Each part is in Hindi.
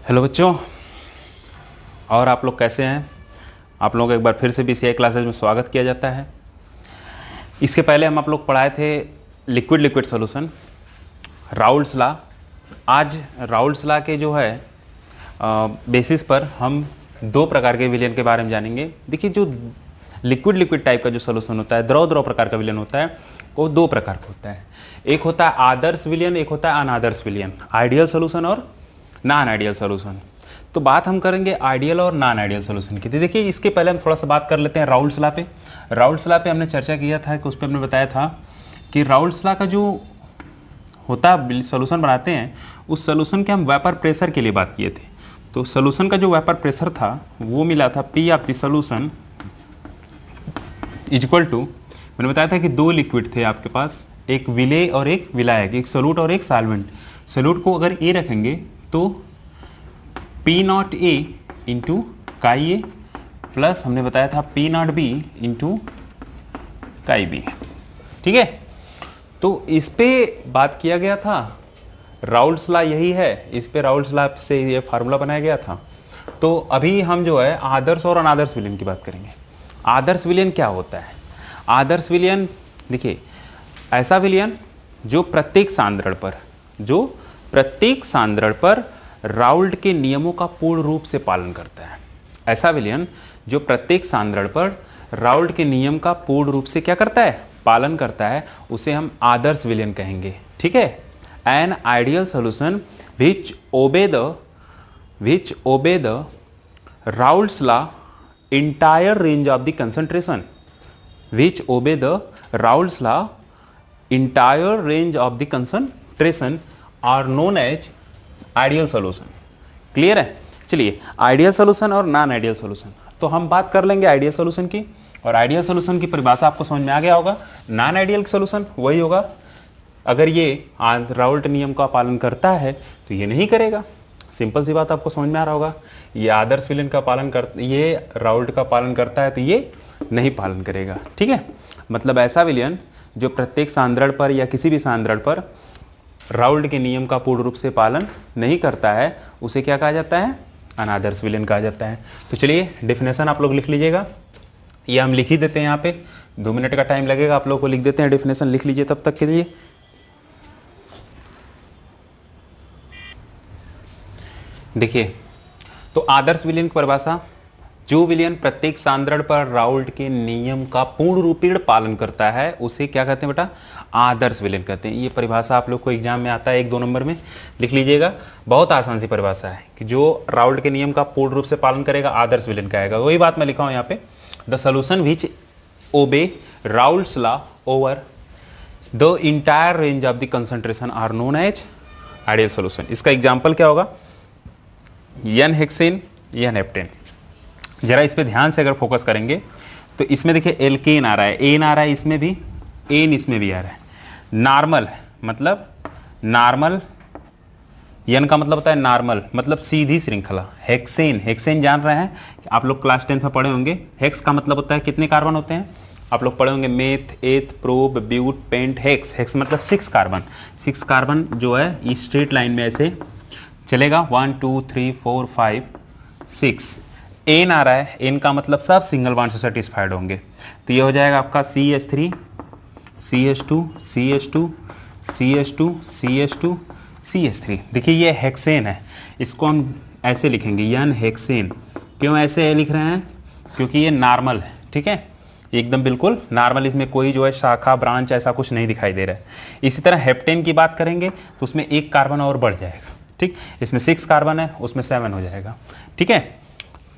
हेलो बच्चों, और आप लोग कैसे हैं। आप लोगों को एक बार फिर से बीसीआई क्लासेज में स्वागत किया जाता है। इसके पहले हम आप लोग पढ़ाए थे liquid liquid solution, Raoult's law. आज राउल्स लॉ के जो है बेसिस पर हम दो प्रकार के विलयन के बारे में जानेंगे। देखिए, जो लिक्विड लिक्विड टाइप का जो सॉल्यूशन होता है, द्रव द्रव प्रकार का विलयन होता है, वो दो प्रकार का होता है। एक होता है आदर्श विलयन, एक होता है अनादर्श विलयन, आइडियल सॉल्यूशन और नॉन आइडियल सॉल्यूशन। तो बात हम करेंगे आइडियल और नॉन आइडियल सॉल्यूशन की। देखिए, इसके पहले हम थोड़ा सा बात कर लेते हैं राउल्स लॉ पे। राउल्स लॉ पे हमने चर्चा किया था कि उस पर हमने बताया था कि राउल्स लॉ का जो होता है सॉल्यूशन बनाते हैं, उस सॉल्यूशन के हम वेपर प्रेशर के लिए बात किए थे। तो सॉल्यूशन का जो वेपर प्रेशर था वो मिला था P of the solution equal to, मैंने बताया था कि दो लिक्विड थे आपके पास, एक विलेय और एक विलायक, एक सोलूट और एक सॉल्वेंट। सोलूट को अगर ए रखेंगे तो P nought A into chi A plus हमने बताया था पी नॉट बी इंटू काई बी। ठीक है, तो इस पे बात किया गया था। राउल्स लॉ यही है, इस पे राउल्स लॉ से ये फार्मूला बनाया गया था। तो अभी हम जो है आदर्श और अनादर्श विलयन की बात करेंगे। आदर्श विलयन क्या होता है? आदर्श विलयन, देखिए, ऐसा विलयन जो प्रत्येक सांद्रण पर राउल्ट के नियमों का पूर्ण रूप से पालन करता है। ऐसा विलयन जो प्रत्येक सांद्रण पर राउल्ट के नियम का पूर्ण रूप से क्या करता है? पालन करता है, उसे हम आदर्श विलयन कहेंगे। ठीक है, एन आइडियल सॉल्यूशन विच ओबे the Raoult's law entire range of the concentration, which obey the Raoult's law entire range of the concentration are known as ideal solution। Clear है? चलिए, आइडियल सॉल्यूशन और नॉन आइडियल सॉल्यूशन, तो हम बात कर लेंगे आइडियल सॉल्यूशन की। और आइडियल सॉल्यूशन की परिभाषा आपको समझ में आ गया होगा। नॉन आइडियल सॉल्यूशन वही होगा अगर ये राउल्ट नियम का पालन करता है तो ये नहीं करेगा। सिंपल सी बात आपको समझ में आ रहा होगा। ये आदर्श विलयन का पालन कर, ये राउल्ट का पालन करता है तो ये नहीं पालन करेगा। ठीक है, मतलब ऐसा विलयन जो प्रत्येक सांद्रण पर या किसी भी सांद्रण पर राउल्ट के नियम का पूर्ण रूप से पालन नहीं करता है, उसे क्या कहा जाता है? अनादर्श विलयन कहा जाता है। तो चलिए, डेफिनेशन आप लोग लिख लीजिएगा, ये हम लिख ही देते हैं। यहाँ पे 2 मिनट का टाइम लगेगा, आप लोग को लिख देते हैं। डेफिनेशन लिख लीजिए तब तक के लिए। देखिए, तो आदर्श विलयन की परिभाषा, जो विलयन प्रत्येक सांद्रण पर राउल्ट के नियम का पूर्ण रूपेण पालन करता है उसे क्या कहते हैं बेटा? आदर्श विलयन कहते हैं। ये परिभाषा आप लोग को एग्जाम में आता है, 1-2 नंबर में लिख लीजिएगा। बहुत आसान सी परिभाषा है कि जो राउल्ट के नियम का पूर्ण रूप से पालन करेगा आदर्श विलयन कहेगा। वही बात मैं लिखा हूं यहाँ पे, the solution which obey Raoult's law over the entire range of the concentration are known as ideal solution. इसका एग्जाम्पल क्या होगा? N hexane, n heptane. जरा इस पे ध्यान से अगर फोकस करेंगे तो इसमें देखिए एल्केन आ रहा है, एन आ रहा है, इसमें भी एन, इसमें भी आ रहा है। नॉर्मल मतलब नॉर्मल, एन का मतलब होता है नॉर्मल, मतलब सीधी श्रृंखला। हेक्सेन, हेक्सेन जान रहे हैं कि आप लोग क्लास 10 में पढ़े होंगे। हेक्स का मतलब होता है कितने कार्बन होते हैं? आप लोग पढ़े होंगे meth, eth, prop, but, pent, hex. Hex मतलब 6 कार्बन। 6 कार्बन जो है स्ट्रेट लाइन में ऐसे चलेगा, 1 2 3 4 5 6। एन आ रहा है, एन का मतलब सब सिंगल बॉन्ड से सेटिस्फाइड होंगे। तो ये हो जाएगा आपका CH3 CH2 CH2 CH2 CH2 CH3। देखिए, ये हेक्सेन है, इसको हम ऐसे लिखेंगे, एन हेक्सेन। क्यों ऐसे लिख रहे हैं? क्योंकि ये नॉर्मल है। ठीक है, एकदम बिल्कुल नॉर्मल, इसमें कोई जो है शाखा ब्रांच ऐसा कुछ नहीं दिखाई दे रहा है। इसी तरह हेप्टेन की बात करेंगे तो उसमें 1 कार्बन और बढ़ जाएगा। ठीक, इसमें 6 कार्बन है, उसमें 7 हो जाएगा। ठीक है,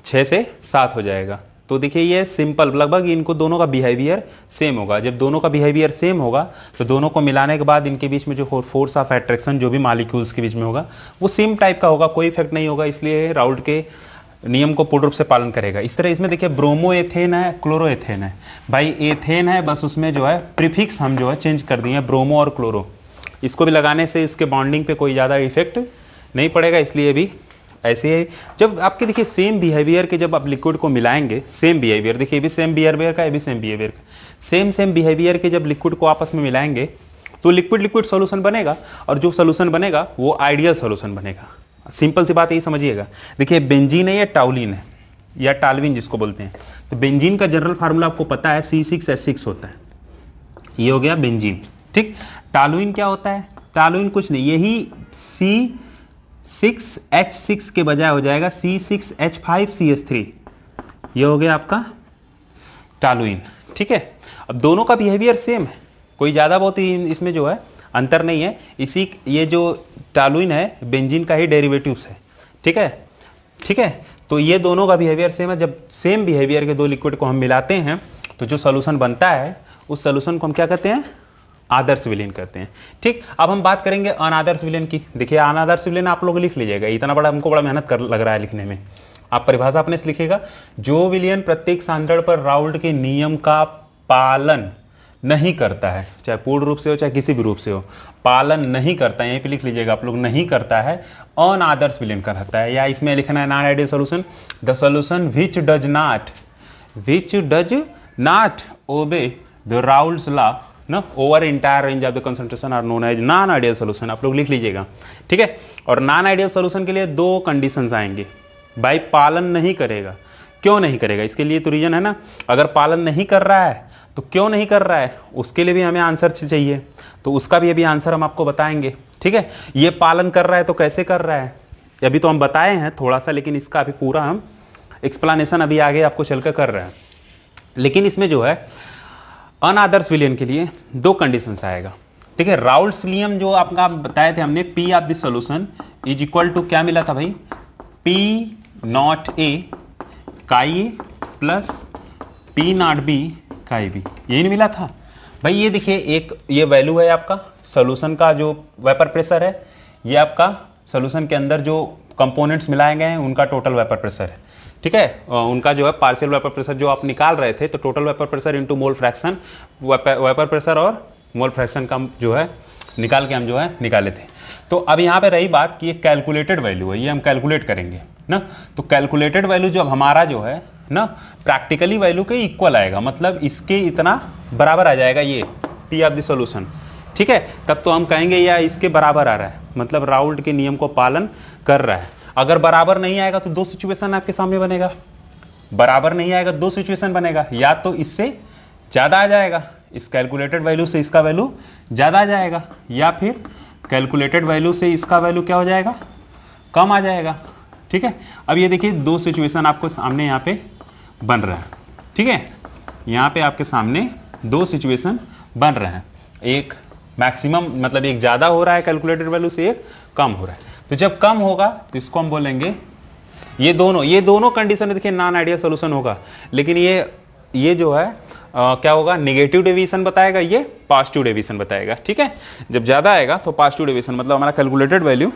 6 से 7 हो जाएगा। तो देखिए, ये सिंपल, लगभग इनको दोनों का बिहेवियर सेम होगा। जब दोनों का बिहेवियर सेम होगा तो दोनों को मिलाने के बाद इनके बीच में जो फोर्स ऑफ अट्रैक्शन जो भी मॉलिक्यूल्स के बीच में होगा वो सेम टाइप का होगा, कोई इफेक्ट नहीं होगा। इसलिए राउल्ट के नियम को पूर्ण रूप से पालन करेगा। इस तरह इसमें देखिए ब्रोमो एथेन है, क्लोरो एथेन है। भाई एथेन है, बस उसमें जो है प्रीफिक्स हम जो है चेंज कर दिए, ब्रोमो और क्लोरो। इसको भी लगाने से इसके बॉन्डिंग पे कोई ज़्यादा इफेक्ट नहीं पड़ेगा, इसलिए भी ऐसे ही। जब आपके देखिए सेम बिहेवियर के जब आप लिक्विड को मिलाएंगे, सेम बिहेवियर, देखिए ये भी सेम बिहेवियर का, ये भी सेम बिहेवियर का, सेम बिहेवियर के जब लिक्विड को आपस में मिलाएंगे तो लिक्विड लिक्विड सॉल्यूशन बनेगा। और जो सॉल्यूशन बनेगा वो आइडियल सॉल्यूशन बनेगा। सिंपल सी बात यही समझिएगा। देखिए बेंजीन है या टाउलिन है या टालविन जिसको बोलते हैं, तो बेंजीन का जनरल फार्मूला आपको पता है C6H6 होता है, ये हो गया बेंजीन। ठीक, टालुइन क्या होता है? टालुइन कुछ नहीं, यही C6H6 के बजाय हो जाएगा C6H5CH3, ये हो गया आपका टालुइन। ठीक है, अब दोनों का बिहेवियर सेम है, कोई ज़्यादा बहुत ही इसमें जो है अंतर नहीं है। इसी ये जो टालुइन है बेंजीन का ही डेरिवेटिव्स है। ठीक है, ठीक है, तो ये दोनों का बिहेवियर सेम है। जब सेम बिहेवियर के दो लिक्विड को हम मिलाते हैं तो जो सोल्यूशन बनता है उस सोल्यूशन को हम क्या कहते हैं? आदर्श विलीन कहते हैं। ठीक, अब हम बात करेंगे अनादर्श विलीन की। देखिए अनादर्श विलीन आप लोग लिख लीजिएगा, इतना बड़ा हमको बड़ा मेहनत कर लग रहा है लिखने में। आप परिभाषा अपने से लिखिएगा, जो विलयन प्रत्येक सांद्रण पर राउल्ट के नियम का पालन नहीं करता है, चाहे पूर्ण रूप से हो चाहे किसी भी रूप से हो, पालन नहीं करता है, यहीं पे लिख लीजिएगा आप लोग, नहीं करता है, अनादर्श विलयन कहलाता है। या इसमें लिखना है non ideal solution, the solution which does not obey the Raoult's law ना over entire range of the concentration are known as non ideal solution, आप लोग लिख लीजिएगा। ठीक है, और नॉन आइडियल सॉल्यूशन के लिए दो कंडीशंस आएंगे। भाई पालन नहीं करेगा, क्यों नहीं करेगा? इसके लिए तो रीजन है ना, अगर पालन नहीं कर रहा है तो क्यों नहीं कर रहा है, उसके लिए भी हमें आंसर चाहिए, तो उसका भी अभी आंसर हम आपको बताएंगे। ठीक है, ये पालन कर रहा है तो कैसे कर रहा है, अभी तो हम बताए हैं थोड़ा सा, लेकिन इसका अभी पूरा हम एक्सप्लेनेशन अभी आगे आपको चलकर कर रहे हैं। लेकिन इसमें जो है अनादर्श विलयन के लिए दो कंडीशंस आएगा। ठीक है, राउल्ट्स नियम जो आपका बताए थे हमने, P of this solution is equal to क्या मिला था भाई? P nought A chi A plus P nought B chi B, यही नहीं मिला था भाई? ये देखिए, एक ये वैल्यू है आपका सॉल्यूशन का, जो वेपर प्रेशर है, ये आपका सॉल्यूशन के अंदर जो कंपोनेंट्स मिलाए गए हैं उनका टोटल वेपर प्रेशर है। ठीक है, उनका जो है पार्शियल वेपर प्रेशर जो आप निकाल रहे थे, तो total vapour pressure into mole fraction, vapour pressure और मोल फ्रैक्शन का जो है निकाल के हम जो है निकाले थे। तो अब यहाँ पे रही बात कि ये कैलकुलेटेड वैल्यू है, ये हम कैलकुलेट करेंगे ना, तो कैलकुलेटेड वैल्यू जब हमारा जो है ना प्रैक्टिकली वैल्यू के इक्वल आएगा, मतलब इसके इतना बराबर आ जाएगा ये पी ऑफ द सॉल्यूशन। ठीक है, तब तो हम कहेंगे या इसके बराबर आ रहा है, मतलब राउल्ट के नियम को पालन कर रहा है। अगर बराबर नहीं आएगा तो दो सिचुएशन आपके सामने बनेगा, बराबर नहीं आएगा दो सिचुएशन बनेगा, या तो इससे ज्यादा आ जाएगा, इस कैलकुलेटेड वैल्यू से इसका वैल्यू ज्यादा आ जाएगा, या फिर कैलकुलेटेड वैल्यू से इसका वैल्यू क्या हो जाएगा? कम आ जाएगा। ठीक है, अब ये देखिए दो सिचुएशन आपको सामने यहाँ पे बन रहा है। ठीक है, यहाँ पे आपके सामने दो सिचुएशन बन रहे हैं, एक मैक्सिमम मतलब एक ज्यादा हो रहा है कैलकुलेटेड वैल्यू से, एक कम हो रहा है। तो जब कम होगा तो इसको हम बोलेंगे, ये दोनों कंडीशन देखिए नॉन आइडियल सॉल्यूशन होगा, लेकिन ये जो है क्या होगा? नेगेटिव डेविएशन बताएगा, ये पॉजिटिव डेविएशन बताएगा। ठीक है, जब ज्यादा आएगा तो पॉजिटिव डेविएशन, मतलब हमारा कैलकुलेटेड वैल्यू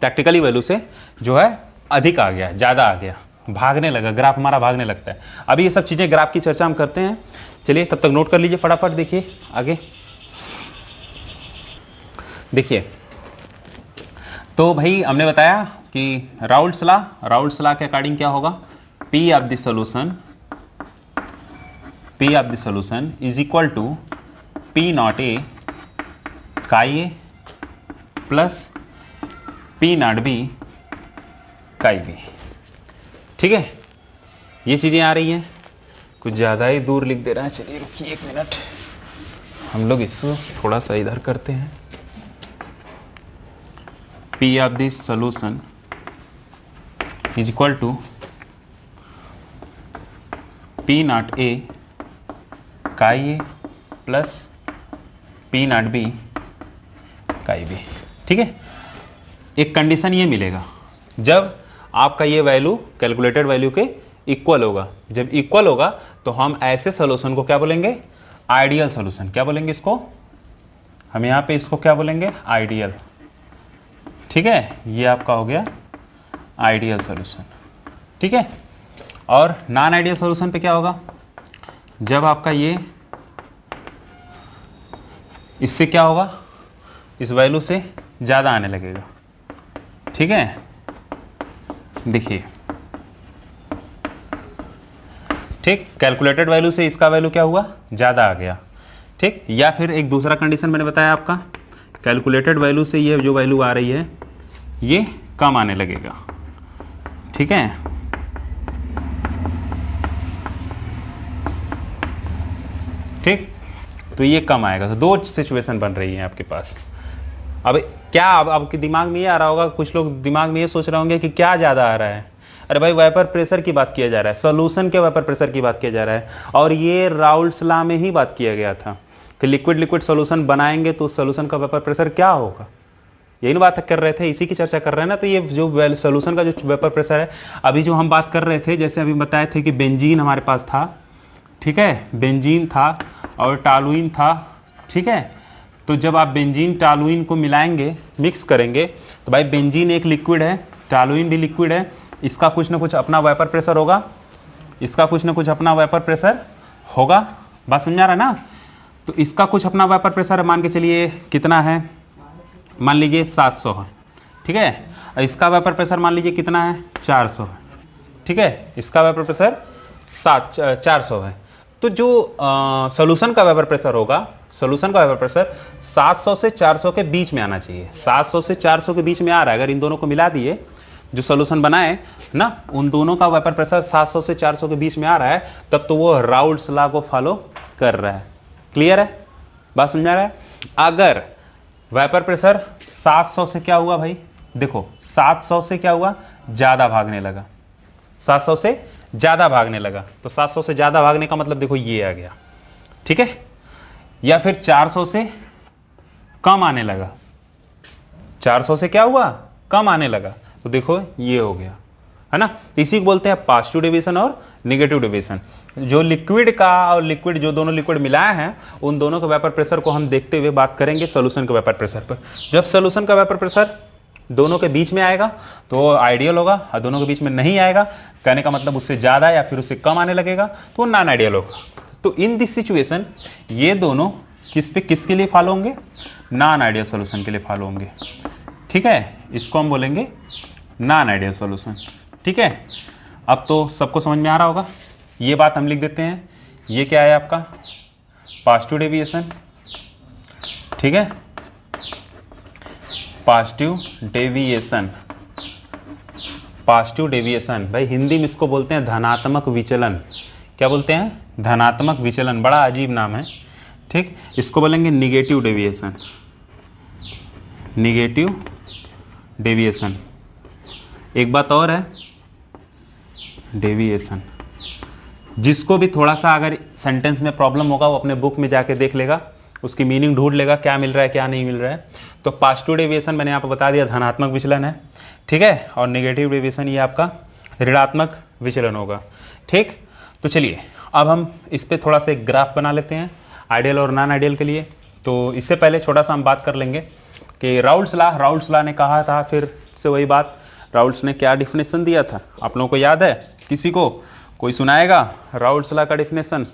प्रैक्टिकली वैल्यू से जो है अधिक आ गया, ज्यादा आ गया, भागने लगा, ग्राफ हमारा भागने लगता है। अभी ये सब चीजें ग्राफ की चर्चा हम करते हैं, चलिए तब तक नोट कर लीजिए फटाफट। देखिए आगे देखिए, तो भाई हमने बताया कि राउल्ट्स लॉ के अकॉर्डिंग क्या होगा? P of the solution is equal to P nought A chi A plus P nought B chi B. ठीक है, ये चीजें आ रही हैं, कुछ ज्यादा ही दूर लिख दे रहा है। चलिए रुकिए एक मिनट, हम लोग इसको थोड़ा सा इधर करते हैं। P of this solution is equal to P naught A chi A plus P naught B chi B। ठीक है, एक कंडीशन ये मिलेगा जब आपका ये वैल्यू कैलकुलेटेड वैल्यू के इक्वल होगा। जब इक्वल होगा तो हम ऐसे सॉल्यूशन को क्या बोलेंगे? Ideal solution. क्या बोलेंगे इसको? हम यहाँ पे इसको क्या बोलेंगे? आइडियल। ठीक है, ये आपका हो गया आइडियल सॉल्यूशन। ठीक है, और नॉन आइडियल सॉल्यूशन पे क्या होगा? जब आपका ये इससे क्या होगा? इस वैल्यू से ज्यादा आने लगेगा। ठीक है, देखिए, ठीक, कैलकुलेटेड वैल्यू से इसका वैल्यू क्या हुआ? ज्यादा आ गया। ठीक, या फिर एक दूसरा कंडीशन मैंने बताया आपका, कैलकुलेटेड वैल्यू से ये जो वैल्यू आ रही है ये कम आने लगेगा। ठीक है, ठीक, तो ये कम आएगा। तो दो सिचुएशन बन रही है आपके पास। अब क्या अब आपके दिमाग में ये आ रहा होगा, कुछ लोग दिमाग में ये सोच रहे होंगे कि क्या ज़्यादा आ रहा है। अरे भाई, वेपर प्रेशर की बात किया जा रहा है, सॉल्यूशन के वेपर प्रेशर की बात किया जा रहा है, और ये राउल्ट्स लॉ में ही बात किया गया था कि लिक्विड लिक्विड सॉल्यूशन बनाएंगे तो उस सॉल्यूशन का वेपर प्रेशर क्या होगा। यही ना बात कर रहे थे, इसी की चर्चा कर रहे हैं ना। तो ये जो सॉल्यूशन का जो वेपर प्रेशर है, अभी जो हम बात कर रहे थे, जैसे अभी बताए थे कि बेंजीन हमारे पास था, ठीक है, बेंजीन था और टालुइन था। ठीक है, तो जब आप बेंजीन टालुइन को मिलाएंगे, मिक्स करेंगे, तो भाई बेंजीन एक लिक्विड है, टालुइन भी लिक्विड है, इसका कुछ ना कुछ अपना वेपर प्रेशर होगा, इसका कुछ ना कुछ अपना वेपर प्रेशर होगा। बात समझा रहा है ना। तो इसका कुछ अपना वेपर प्रेशर मान के चलिए कितना है, मान लीजिए 700 है। ठीक है, इसका वेपर प्रेशर मान लीजिए कितना है, 400 है। ठीक है, इसका वेपर प्रेशर 400 है। तो जो सॉल्यूशन का वेपर प्रेशर होगा, सॉल्यूशन का वेपर प्रेशर 700 से 400 के बीच में आना चाहिए। 700 से 400 के बीच में आ रहा है, अगर इन दोनों को मिला दिए, जो सॉल्यूशन बनाए ना, उन दोनों का वेपर प्रेशर 700 से 400 के बीच में आ रहा है, तब तो वो राउल्ट्स लॉ को फॉलो कर रहा है। क्लियर है, बात समझा रहा है। अगर वेपर प्रेशर 700 से क्या हुआ भाई, देखो 700 से क्या हुआ, ज्यादा भागने लगा, 700 से ज्यादा भागने लगा। तो 700 से ज्यादा भागने का मतलब देखो ये आ गया। ठीक है, या फिर 400 से कम आने लगा, 400 से क्या हुआ, कम आने लगा, तो देखो ये हो गया, है ना। तो इसी को बोलते हैं पॉजिटिव डेविएशन और नेगेटिव डेविएशन। जो लिक्विड का और लिक्विड, जो दोनों लिक्विड मिलाए हैं, उन दोनों के वेपर प्रेशर को हम देखते हुए बात करेंगे सॉल्यूशन के वेपर प्रेशर पर। जब सॉल्यूशन का वेपर प्रेशर दोनों के बीच में आएगा तो आइडियल होगा, और दोनों के बीच में नहीं आएगा, कहने का मतलब उससे ज्यादा या फिर उससे कम आने लगेगा, तो नॉन आइडियल होगा। तो इन दिस सिचुएशन ये दोनों किसके लिए फॉलो होंगे, नॉन आइडियल सॉल्यूशन के लिए फॉलो होंगे। ठीक है, इसको हम बोलेंगे नॉन आइडियल सॉल्यूशन। ठीक है, अब तो सबको समझ में आ रहा होगा। ये बात हम लिख देते हैं, ये क्या है आपका पॉजिटिव डेविएशन। ठीक है, पॉजिटिव डेविएशन, पॉजिटिव डेविएशन भाई हिंदी में इसको बोलते हैं धनात्मक विचलन। क्या बोलते हैं, धनात्मक विचलन, बड़ा अजीब नाम है। ठीक, इसको बोलेंगे निगेटिव डेविएशन, निगेटिव डेविएशन। एक बात और है, डेविएशन, जिसको भी थोड़ा सा अगर सेंटेंस में प्रॉब्लम होगा वो अपने बुक में जाके देख लेगा, उसकी मीनिंग ढूंढ लेगा, क्या मिल रहा है क्या नहीं मिल रहा है। तो पॉजिटिव डेविएशन मैंने यहाँ पर बता दिया, धनात्मक विचलन है। ठीक है, और नेगेटिव डेविएशन ये आपका ऋणात्मक विचलन होगा। ठीक, तो चलिए अब हम इस पर थोड़ा सा एक ग्राफ बना लेते हैं आइडियल और नॉन आइडियल के लिए। तो इससे पहले छोटा सा हम बात कर लेंगे कि राउल्ट्स लॉ ने कहा था, फिर से वही बात, राउल्ट्स ने क्या डिफिनेशन दिया था, आप लोगों को याद है, किसी को कोई सुनाएगा राउल्ट्स लॉ का डिफिनेशन।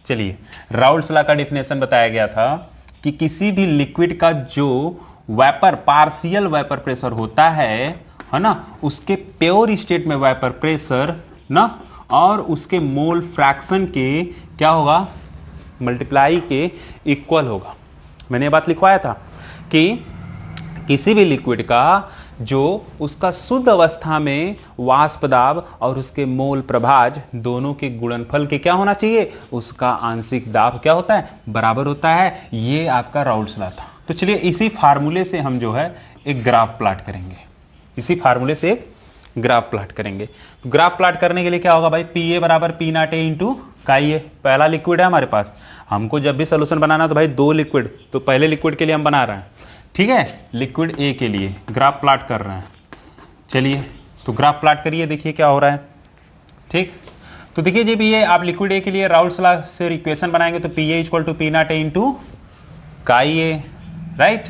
चलिए, राउल्ट्स लॉ का डिफिनेशन बताया गया था कि किसी भी लिक्विड का जो वेपर, पार्शियल वेपर प्रेशर होता है ना, उसके प्योर स्टेट में वेपर प्रेशर ना और उसके मोल फ्रैक्शन के क्या होगा, मल्टीप्लाई के इक्वल होगा। मैंने ये बात लिखवाया था कि किसी भी लिक्विड का जो उसका शुद्ध अवस्था में वाष्प दाब और उसके मोल प्रभाज दोनों के गुणनफल के क्या होना चाहिए, उसका आंशिक दाब क्या होता है, बराबर होता है। ये आपका राउल्ट्स लॉ था। तो चलिए इसी फार्मूले से हम जो है एक ग्राफ प्लॉट करेंगे, इसी फार्मूले से एक ग्राफ प्लॉट करेंगे। तो ग्राफ प्लॉट करने के लिए क्या होगा भाई, पी ए बराबर P nought A into chi ए। पहला लिक्विड है हमारे पास, हमको जब भी सोल्यूशन बनाना तो भाई दो लिक्विड, तो पहले लिक्विड के लिए हम बना रहे हैं। ठीक है, लिक्विड ए के लिए ग्राफ प्लॉट कर रहे हैं। चलिए तो ग्राफ प्लॉट करिए, देखिए क्या हो रहा है। ठीक, तो देखिए जब ये आप लिक्विड ए के लिए राउल्ट्स लॉ से इक्वेशन बनाएंगे तो P A equal to P nought A into chi A, right.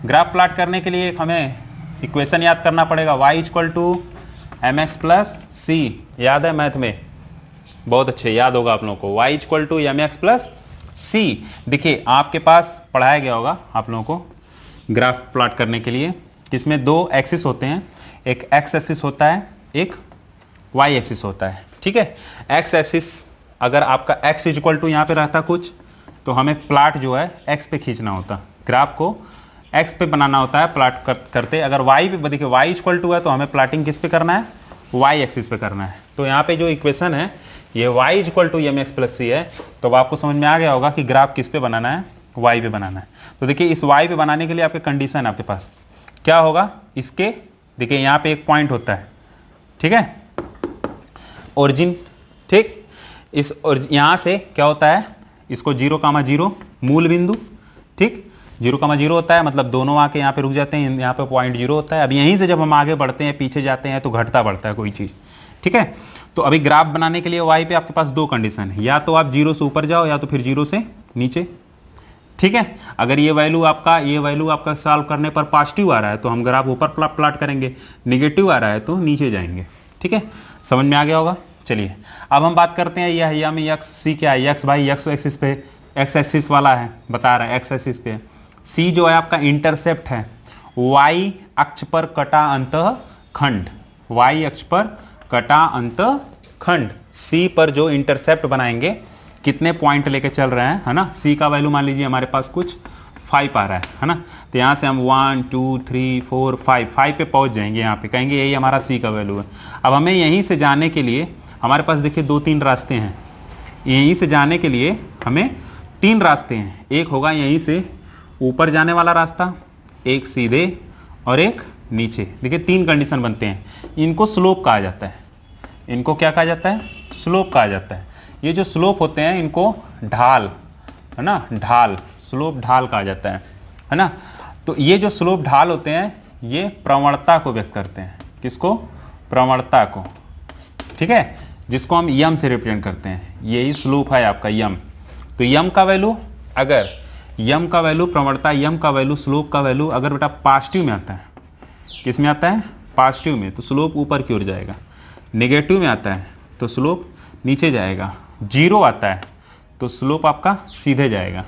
Graph plot करने के लिए हमें इक्वेशन याद करना पड़ेगा, y equal to m x plus c. याद है मैथ में, बहुत अच्छे याद होगा आप लोगों को, y equal to m x plus c. देखिए आपके पास पढ़ाया गया होगा आप लोगों को ग्राफ प्लॉट करने के लिए, इसमें दो एक्सिस होते हैं, एक एक्स एक्सिस होता है, एक वाई एक्सिस होता है। ठीक है, एक्स एक्सिस अगर आपका एक्स इक्वल टू यहाँ पे रहता कुछ, तो हमें प्लॉट जो है एक्स पे खींचना होता, ग्राफ को एक्स पे बनाना होता है प्लाट करते। अगर वाई पे, देखिए वाई इक्वल टू है तो हमें प्लाटिंग किस पे करना है, वाई एक्सिस पे करना है। तो यहाँ पे जो इक्वेशन है ये y equal to m x plus c है। तो अब आपको समझ में आ गया होगा कि ग्राफ किस पे बनाना है, वाई पे बनाना है। तो देखिए इस वाई पे बनाने के लिए आपके कंडीशन आपके पास क्या होगा, इसके देखिए यहाँ पे एक पॉइंट होता है, ठीक है, ओरिजिन, ठीक। इस यहाँ से क्या होता है, इसको 0,0 मूल बिंदु, ठीक, 0,0 होता है, मतलब दोनों आके यहाँ पे रुक जाते हैं, यहाँ पे पॉइंट 0 होता है। अब यहीं से जब हम आगे बढ़ते हैं, पीछे जाते हैं, तो घटता बढ़ता है कोई चीज़, ठीक है। तो अभी ग्राफ बनाने के लिए वाई पे आपके पास दो कंडीशन है, या तो आप 0 से ऊपर जाओ या तो फिर 0 से नीचे, ठीक है। अगर ये वैल्यू आपका सॉल्व करने पर पॉजिटिव आ रहा है तो हम ग्राफ ऊपर प्लॉट करेंगे, निगेटिव आ रहा है तो नीचे जाएंगे, ठीक है। समझ में आ गया होगा। चलिए अब हम बात करते हैं यह में एक्स सी क्या है, एक्स भाई एक्स एक्सिस पे, एक्स एक्सिस वाला है, बता रहा है एक्स एक्सिस पे। सी जो है आपका इंटरसेप्ट है, वाई अक्ष पर कटा अंतःखंड, वाई अक्ष पर कटा अंतःखंड, सी पर जो इंटरसेप्ट बनाएंगे, कितने पॉइंट लेके चल रहे हैं, है ना। सी का वैल्यू मान लीजिए हमारे पास कुछ 5 आ रहा है ना। तो यहाँ से हम 1 2 3 4 5 पे पहुँच जाएंगे, यहाँ पे कहेंगे यही हमारा सी का वैल्यू है। अब हमें यहीं से जाने के लिए हमारे पास देखिए 2-3 रास्ते हैं। यहीं से जाने के लिए हमें 3 रास्ते हैं, एक होगा यहीं से ऊपर जाने वाला रास्ता, एक सीधे और एक नीचे। देखिए 3 कंडीशन बनते हैं, इनको स्लोप कहा जाता है। इनको क्या कहा जाता है, स्लोप कहा जाता है। ये जो स्लोप होते हैं इनको ढाल, है ना, ढाल, स्लोप ढाल कहा जाता है ना। तो ये जो स्लोप ढाल होते हैं ये प्रवणता को व्यक्त करते हैं, किसको, प्रवणता को, ठीक है, जिसको हम यम से रिप्रेजेंट करते हैं। यही स्लोप है आपका यम। तो यम का वैल्यू, अगर यम का वैल्यू, प्रवणता यम का वैल्यू, स्लोप का वैल्यू अगर बेटा पॉजिटिव में आता है, किस में आता है, पॉजिटिव में, तो स्लोप ऊपर की ओर जाएगा। नेगेटिव में आता है तो स्लोप नीचे जाएगा। 0 आता है तो स्लोप आपका सीधे जाएगा।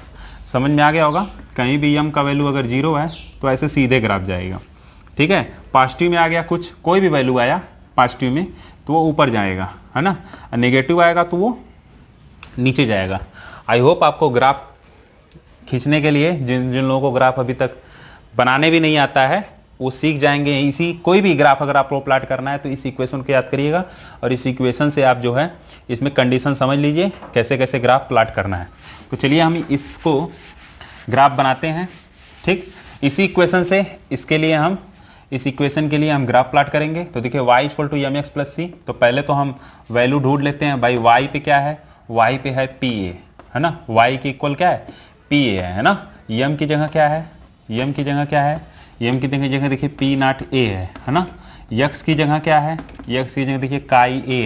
समझ में आ गया होगा। कहीं भी यम का वैल्यू अगर 0 है तो ऐसे सीधे ग्राफ जाएगा, ठीक है। पॉजिटिव में आ गया, कुछ कोई भी वैल्यू आया पॉजिटिव में तो वो ऊपर जाएगा, है ना। नेगेटिव आएगा तो वो नीचे जाएगा। आई होप आपको ग्राफ खींचने के लिए, जिन जिन लोगों को ग्राफ अभी तक बनाने भी नहीं आता है वो सीख जाएंगे। इसी कोई भी ग्राफ अगर आपको प्लॉट करना है तो इस इक्वेशन को याद करिएगा, और इस इक्वेशन से आप जो है इसमें कंडीशन समझ लीजिए कैसे कैसे ग्राफ प्लॉट करना है। तो चलिए हम इसको ग्राफ बनाते हैं, ठीक। इसी इक्वेशन से इसके लिए हम, इस इक्वेशन के लिए हम ग्राफ प्लॉट करेंगे। तो देखिए y equal to m x plus c. तो पहले तो हम वैल्यू ढूंढ लेते हैं भाई। y पे क्या है, y पे है पी ए, है ना। y के इक्वल क्या है, पी ए है ना। m की जगह क्या है, m की जगह क्या है, m की जगह देखिए पी नॉट ए है ना। x की जगह क्या है, x की जगह देखिए काई ए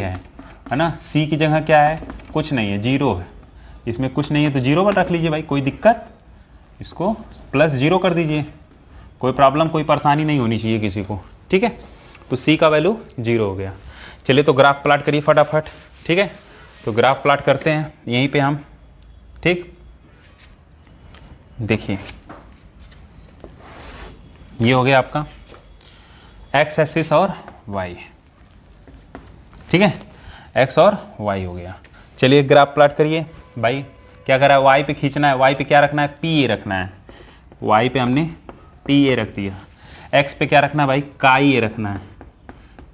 है ना। c की जगह क्या है, कुछ नहीं है, 0 है, इसमें कुछ नहीं है तो 0 पर रख लीजिए भाई, कोई दिक्कत, इसको +0 कर दीजिए, कोई प्रॉब्लम, कोई परेशानी नहीं होनी चाहिए किसी को, ठीक है। तो c का वैल्यू 0 हो गया। चलिए तो ग्राफ प्लॉट करिए फटाफट, ठीक है। तो ग्राफ प्लॉट करते हैं यहीं पे हम, ठीक। देखिए ये हो गया आपका x एक्सिस और y, ठीक है, x और y हो गया। चलिए ग्राफ प्लॉट करिए भाई। क्या करा है, y पे खींचना है, y पे क्या रखना है, पी ए रखना है। y पे हमने पी ए रख दिया। x पे क्या रखना है भाई, काई ए रखना है।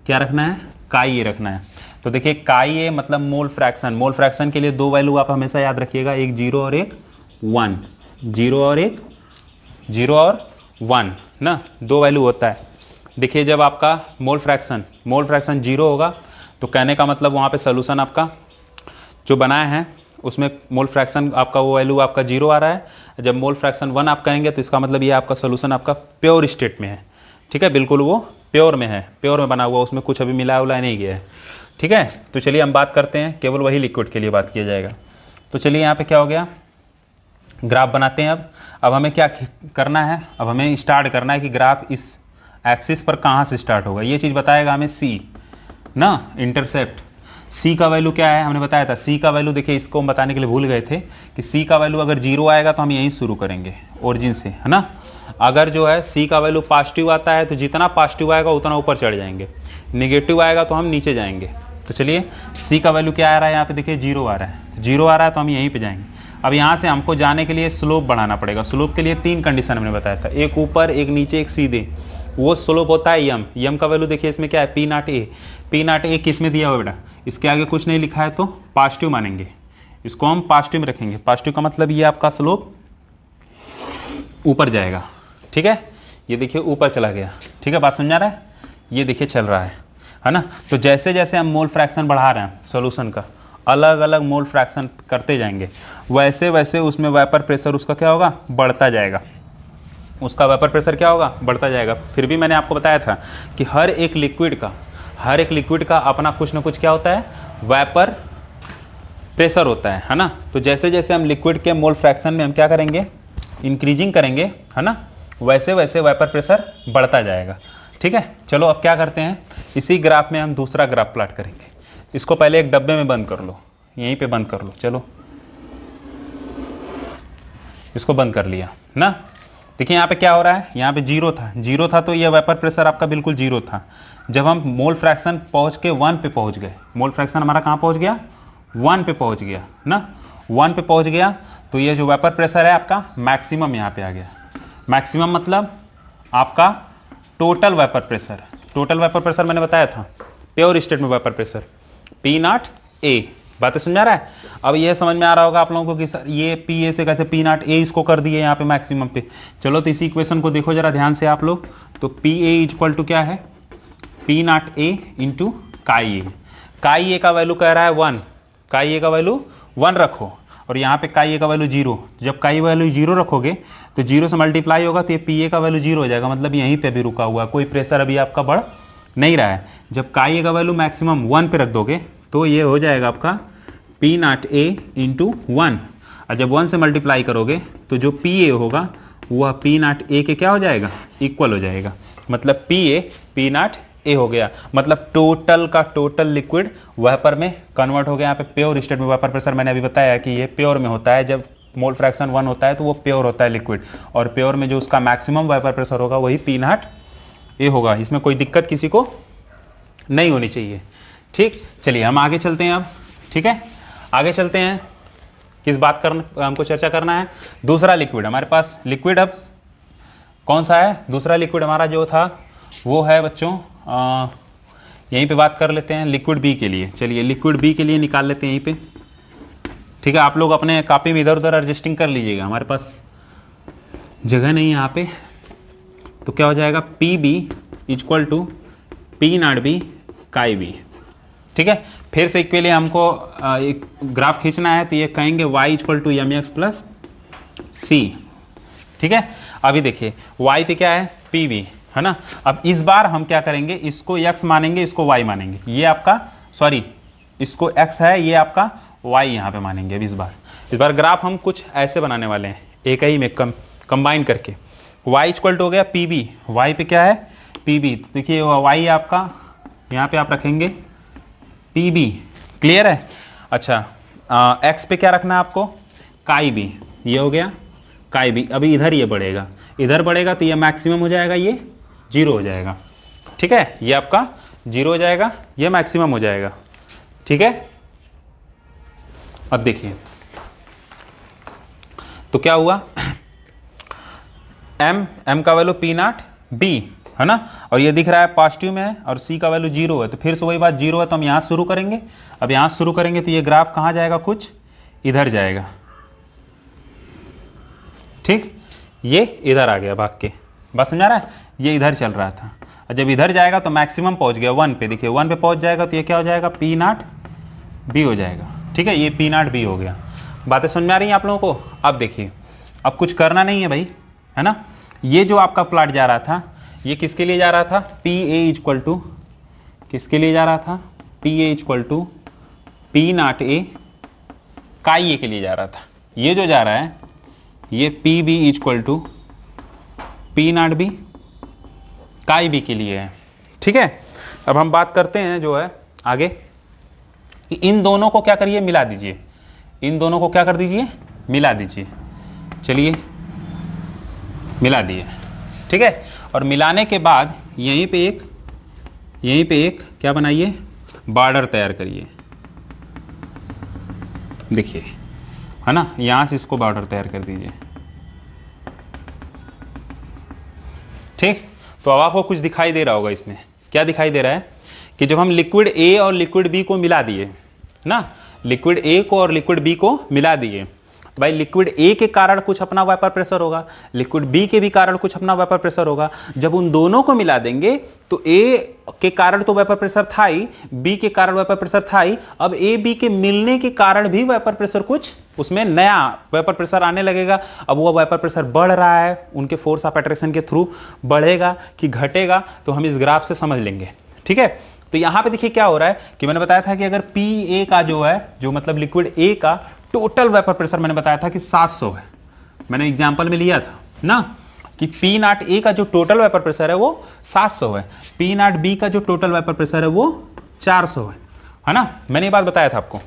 क्या रखना है, काई ए रखना है। तो देखिए काई ए मतलब मोल फ्रैक्शन। मोल फ्रैक्शन के लिए 2 वैल्यू आप हमेशा याद रखिएगा, एक 0 और एक 1, 0 और एक 0 और 1 ना, 2 वैल्यू होता है। देखिए जब आपका मोल फ्रैक्शन 0 होगा तो कहने का मतलब वहाँ पे सोल्यूशन आपका जो बनाया है उसमें मोल फ्रैक्शन आपका वो वैल्यू आपका 0 आ रहा है। जब मोल फ्रैक्शन 1 आप कहेंगे तो इसका मतलब ये आपका सोल्यूशन आपका प्योर स्टेट में है, ठीक है, बिल्कुल वो प्योर में है, प्योर में बना हुआ, उसमें कुछ अभी मिलाया उलाया नहीं गया है, ठीक है। तो चलिए हम बात करते हैं, केवल वही लिक्विड के लिए बात किया जाएगा। तो चलिए यहाँ पे क्या हो गया, ग्राफ बनाते हैं। अब हमें क्या करना है, अब हमें स्टार्ट करना है कि ग्राफ इस एक्सिस पर कहाँ से स्टार्ट होगा, ये चीज़ बताएगा हमें सी ना, इंटरसेप्ट। सी का वैल्यू क्या है, हमने बताया था सी का वैल्यू, देखिए इसको हम बताने के लिए भूल गए थे कि सी का वैल्यू अगर 0 आएगा तो हम यहीं शुरू करेंगे ओरिजिन से, है ना। अगर जो है सी का वैल्यू पॉजिटिव आता है तो जितना पॉजिटिव आएगा उतना ऊपर चढ़ जाएंगे, निगेटिव आएगा तो हम नीचे जाएंगे। तो चलिए सी का वैल्यू क्या आ रहा है, यहाँ पे देखिए 0 आ रहा है, 0 आ रहा है तो हम यहीं पे जाएंगे। अब यहाँ से हमको जाने के लिए स्लोप बढ़ाना पड़ेगा। स्लोप के लिए 3 कंडीशन हमने बताया था, एक ऊपर, एक नीचे, एक सीधे। वो स्लोप होता है यम। यम का वैल्यू देखिए इसमें क्या है, पी नॉट ए। पी नॉट ए किस में दिया हुआ बेटा, इसके आगे कुछ नहीं लिखा है तो पॉजिटिव मानेंगे, इसको हम पॉजिटिव में रखेंगे। पॉजिटिव का मतलब ये आपका स्लोप ऊपर जाएगा, ठीक है। ये देखिए ऊपर चला गया, ठीक है, बात समझ आ रहा है, ये देखिए चल रहा है ना। तो जैसे जैसे हम मोल फ्रैक्शन बढ़ा रहे हैं सॉल्यूशन का, अलग अलग मोल फ्रैक्शन करते जाएंगे, वैसे वैसे उसमें वेपर प्रेशर उसका क्या होगा, बढ़ता जाएगा। उसका वेपर प्रेशर क्या होगा, बढ़ता जाएगा। फिर भी मैंने आपको बताया था कि हर एक लिक्विड का अपना कुछ ना कुछ क्या होता है, वेपर प्रेशर होता है ना। तो जैसे जैसे हम लिक्विड के मोल फ्रैक्शन में हम क्या करेंगे, इंक्रीजिंग करेंगे, है ना, वैसे वैसे वेपर प्रेशर बढ़ता जाएगा, ठीक है। चलो अब क्या करते हैं, इसी ग्राफ में हम दूसरा ग्राफ प्लॉट करेंगे। इसको पहले एक डब्बे में बंद कर लो, यहीं पे बंद कर लो, चलो इसको बंद कर लिया ना। देखिए यहाँ पे क्या हो रहा है, यहाँ पे जीरो था तो ये वेपर प्रेशर आपका बिल्कुल जीरो था। जब हम मोल फ्रैक्शन पहुंच के 1 पे पहुंच गए, मोल फ्रैक्शन हमारा कहाँ पहुंच गया, 1 पे पहुंच गया ना, 1 पे पहुंच गया तो ये जो वेपर प्रेशर है आपका मैक्सिमम यहाँ पे आ गया। मैक्सिमम मतलब आपका total vapour pressure. Total vapour pressure मैंने बताया था, प्योर स्टेट में वेपर प्रेशर पी नॉट ए। बातें समझ आ रहा है। अब ये समझ में आ रहा होगा आप लोगों को कि सर ये पी ए से कैसे पी नॉट ए इसको कर दिए यहाँ पे मैक्सिमम पे। चलो तो इसी इक्वेशन को देखो जरा ध्यान से आप लोग। तो पी ए इक्वल टू क्या है, P nought A into chi A. Chi ए का वैल्यू कह रहा है 1, काई ए का वैल्यू 1 रखो और यहाँ पे काई ए का वैल्यू 0। जब काई वैल्यू 0 रखोगे तो 0 से मल्टीप्लाई होगा तो ये पी ए का वैल्यू 0 हो जाएगा, मतलब यहीं पे भी रुका हुआ है, कोई प्रेशर अभी आपका बढ़ नहीं रहा है। जब काई ए का वैल्यू मैक्सिमम 1 पे रख दोगे तो ये हो जाएगा आपका पी नॉट ए इंटू 1, और जब 1 से मल्टीप्लाई करोगे तो जो पी ए होगा वह पी नॉट ए के क्या हो जाएगा, इक्वल हो जाएगा। मतलब पी ए पी नॉट ए हो गया, मतलब टोटल का टोटल लिक्विड वेपर में कन्वर्ट हो गया। यहाँ पे प्योर स्टेट में वेपर प्रेशर मैंने अभी बताया कि ये प्योर में होता है, जब मोल फ्रैक्शन 1 होता है तो वो प्योर होता है लिक्विड, और प्योर में जो उसका मैक्सिमम वेपर प्रेशर होगा वही पी नॉट ए होगा। इसमें कोई दिक्कत किसी को नहीं होनी चाहिए, ठीक। चलिए हम आगे चलते हैं अब, ठीक है, आगे चलते हैं। किस बात करना हमको चर्चा करना है, दूसरा लिक्विड हमारे पास। लिक्विड अब कौन सा है, दूसरा लिक्विड हमारा जो था वो है बच्चों, यहीं पे बात कर लेते हैं लिक्विड बी के लिए। चलिए लिक्विड बी के लिए निकाल लेते हैं यहीं पे, ठीक है। आप लोग अपने कॉपी में इधर उधर एडजस्टिंग कर लीजिएगा, हमारे पास जगह नहीं है यहाँ पे। तो क्या हो जाएगा, P B equal to P nought B chi B, ठीक है। फिर से इसके लिए हमको एक ग्राफ खींचना है तो ये कहेंगे y equal to m x plus c, ठीक है। अभी देखिए y पे क्या है, पी बी, है ना। अब इस बार हम क्या करेंगे, इसको x मानेंगे, इसको y मानेंगे। ये आपका सॉरी इसको x है, ये आपका y यहाँ पे मानेंगे। अब इस बार ग्राफ हम कुछ ऐसे बनाने वाले हैं, एक ही में कंबाइन करके। y इक्वल टू हो गया पी बी, y पे क्या है, पी बी। देखिए y आपका यहाँ पे आप रखेंगे पी बी, क्लियर है। अच्छा एक्स पे क्या रखना है आपको, काई बी, ये हो गया काई बी। अभी इधर ये बढ़ेगा, इधर बढ़ेगा तो ये मैक्सिमम हो जाएगा, ये 0 हो जाएगा, ठीक है। ये आपका 0 हो जाएगा, ये मैक्सिमम हो जाएगा, ठीक है। अब देखिए तो क्या हुआ, एम का वैल्यू पी नॉट बी, है ना, और ये दिख रहा है पॉजिटिव में है, और सी का वैल्यू 0 है। तो फिर से वही बात, 0 है तो हम यहां शुरू करेंगे। अब यहां शुरू करेंगे तो ये ग्राफ कहां जाएगा, कुछ इधर जाएगा, ठीक। ये इधर आ गया भाग के, बस समझ आ रहा है, ये इधर चल रहा था। और जब इधर जाएगा तो मैक्सिमम पहुंच गया 1 पे। देखिए 1 पे पहुंच जाएगा तो ये क्या हो जाएगा, पी नॉट बी हो जाएगा, ठीक है। ये पी नॉट बी हो गया। बातें समझ में आ रही हैं आप लोगों को। अब देखिए अब कुछ करना नहीं है भाई, है ना। ये जो आपका प्लॉट जा रहा था ये किसके लिए जा रहा था, पी ए इक्वल टू किसके लिए जा रहा था, P A equal to P nought A chi A के लिए जा रहा था। ये जो जा रहा है ये P B equal to P nought B chi B के लिए है, ठीक है। अब हम बात करते हैं जो है आगे कि इन दोनों को क्या करिए, मिला दीजिए। इन दोनों को क्या कर दीजिए, मिला दीजिए। चलिए मिला दिए, ठीक है। और मिलाने के बाद यहीं पे एक क्या बनाइए, बॉर्डर तैयार करिए। देखिए है ना, यहां से इसको बॉर्डर तैयार कर दीजिए। ठीक, तो अब आपको कुछ दिखाई दे रहा होगा इसमें। क्या दिखाई दे रहा है कि जब हम लिक्विड ए और लिक्विड बी को मिला दिए ना, लिक्विड ए को और लिक्विड बी को मिला दिए, तो भाई लिक्विड ए के कारण कुछ अपना वेपर प्रेशर होगा, लिक्विड बी के भी कारण कुछ अपना वेपर प्रेशर होगा। जब उन दोनों को मिला देंगे तो ए के कारण तो वेपर प्रेशर था ही, बी के कारण वेपर प्रेशर था ही, अब ए बी के मिलने के कारण भी वेपर प्रेशर कुछ उसमें नया वेपर प्रेशर आने लगेगा। अब वो वेपर प्रेशर बढ़ रहा है, उनके फोर्स ऑफ अट्रैक्शन के थ्रू बढ़ेगा कि घटेगा, तो हम इस ग्राफ से समझ लेंगे। ठीक है, तो यहां पे देखिए क्या हो रहा है कि मैंने बताया था कि अगर पी ए का जो है, जो मतलब लिक्विड ए का टोटल वेपर प्रेशर मैंने बताया था कि 700 है, मैंने एग्जांपल में लिया था ना कि पी नॉट ए का जो टोटल वेपर प्रेशर है वो 700 है, पी नॉट बी का जो टोटल वेपर प्रेशर है वो 400 है ना, मैंने ये बात बताया था आपको।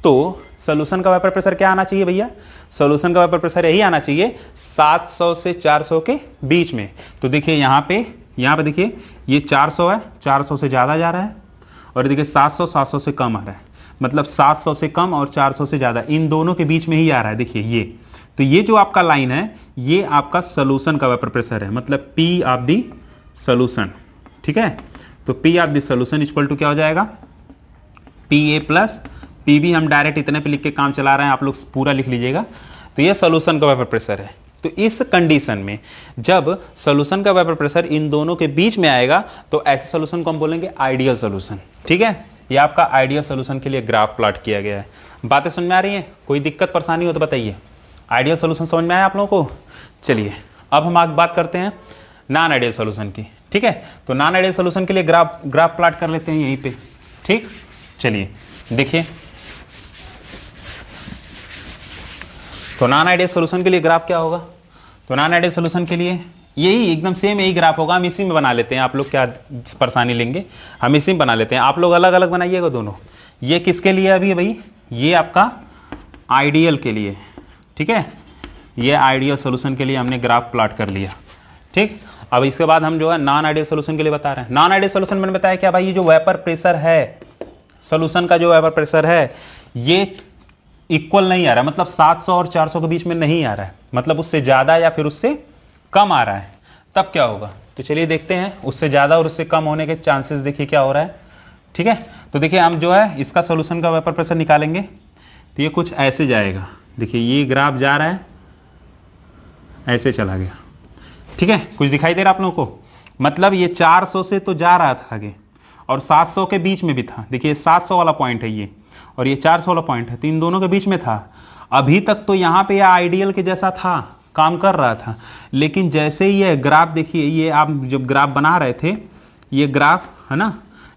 तो सॉल्यूशन का वेपर प्रेशर क्या आना चाहिए भैया, सॉल्यूशन का वेपर प्रेशर यही आना चाहिए 700 से 400 के बीच में। तो देखिए यहां पे देखिए ये 400 है, 400 से ज्यादा जा रहा है, और देखिए 700 700 से कम आ रहा है, मतलब 700 से कम और 400 से ज्यादा, इन दोनों के बीच में ही आ रहा है। देखिए ये, तो ये जो आपका लाइन है ये आपका सॉल्यूशन का वेपर प्रेशर है, मतलब पी ऑफ दी सॉल्यूशन। ठीक है, तो P of the solution equal to क्या हो जाएगा, P A plus P B. हम डायरेक्ट इतने पे लिख के काम चला रहे हैं, आप लोग पूरा लिख लीजिएगा। तो ये सॉल्यूशन का वेपर प्रेशर है। तो इस कंडीशन में जब सॉल्यूशन का वेपर प्रेशर इन दोनों के बीच में आएगा तो ऐसे सॉल्यूशन को हम बोलेंगे आइडियल सॉल्यूशन। ठीक है, ये आपका आइडियल सॉल्यूशन के लिए ग्राफ प्लॉट किया गया है। बातें समझ में आ रही हैं, कोई दिक्कत परेशानी हो तो बताइए। आइडियल सॉल्यूशन समझ में आया आप लोगों को? चलिए अब हम आगे बात करते हैं नॉन आइडियल सॉल्यूशन की। ठीक है, तो नॉन आइडियल सॉल्यूशन के लिए ग्राफ प्लॉट कर लेते हैं यहीं पे। ठीक, चलिए देखिए, तो नॉन आइडियल सॉल्यूशन के लिए ग्राफ क्या होगा, तो नॉन आइडियल सॉल्यूशन के लिए यही एकदम सेम यही ग्राफ होगा। हम इसी में बना लेते हैं, आप लोग क्या परेशानी लेंगे, हम इसी में बना लेते हैं, आप लोग अलग अलग बनाइएगा दोनों। ये किसके लिए अभी भाई, ये आपका आइडियल के लिए। ठीक है, ये आइडियल सॉल्यूशन के लिए हमने ग्राफ प्लॉट कर लिया। ठीक, अब इसके बाद हम जो है नॉन आइडियल सॉल्यूशन के लिए बता रहे हैं। नॉन आइडियल सॉल्यूशन मैंने बताया क्या भाई, ये जो वेपर प्रेशर है, सॉल्यूशन का जो वेपर प्रेशर है ये इक्वल नहीं आ रहा है, मतलब 700 और 400 के बीच में नहीं आ रहा है, मतलब उससे ज्यादा या फिर उससे कम आ रहा है। तब क्या होगा, तो चलिए देखते हैं उससे ज्यादा और उससे कम होने के चांसेस देखिए क्या हो रहा है। ठीक है, तो देखिए हम जो है इसका सॉल्यूशन का वेपर प्रेशर निकालेंगे, तो ये कुछ ऐसे जाएगा। देखिए ये ग्राफ जा रहा है, ऐसे चला गया। ठीक है, कुछ दिखाई दे रहा आप लोगों को, मतलब ये 400 से तो जा रहा था आगे और 700 के बीच में भी था। देखिए 700 वाला पॉइंट है ये, और ये 400 वाला पॉइंट है, तो इन दोनों के बीच में था। अभी तक तो यहाँ पे यह आइडियल के जैसा था, काम कर रहा था, लेकिन जैसे ही ये ग्राफ देखिए, ये आप जब ग्राफ बना रहे थे, ये ग्राफ है ना,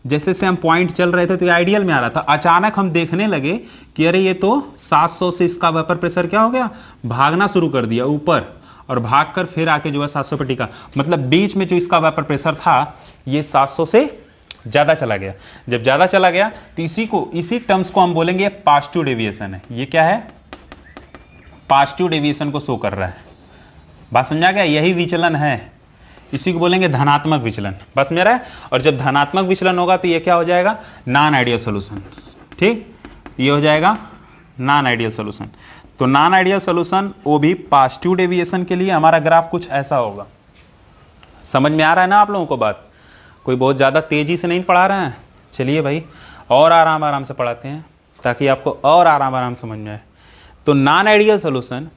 जैसे से हम पॉइंट चल रहे थे तो ये आइडियल में आ रहा था। अचानक हम देखने लगे कि अरे ये तो 700 से इसका वेपर प्रेशर क्या हो गया, भागना शुरू कर दिया ऊपर, और भागकर फिर आके जो है 700 पे टिका। मतलब बीच में जो इसका वेपर प्रेशर था ये 700 से ज्यादा चला गया। जब ज्यादा चला गया तो इसी टर्म्स को हम बोलेंगे पॉजिटिव डेविएशन है। ये क्या है, पॉजिटिव डेविएशन को शो कर रहा है। बात समझा गया, यही विचलन है, इसी को बोलेंगे धनात्मक विचलन। बस मेरा है, और जब धनात्मक विचलन होगा तो ये क्या हो जाएगा, नॉन आइडियल सॉल्यूशन। ठीक, ये हो जाएगा नॉन आइडियल सॉल्यूशन। तो नॉन आइडियल सॉल्यूशन वो भी पॉजिटिव डेविएशन के लिए हमारा ग्राफ कुछ ऐसा होगा। समझ में आ रहा है ना आप लोगों को बात, कोई बहुत ज़्यादा तेजी से नहीं पढ़ा रहे हैं। चलिए भाई और आराम आराम से पढ़ाते हैं ताकि आपको और आराम आराम समझ में आए। तो non ideal solution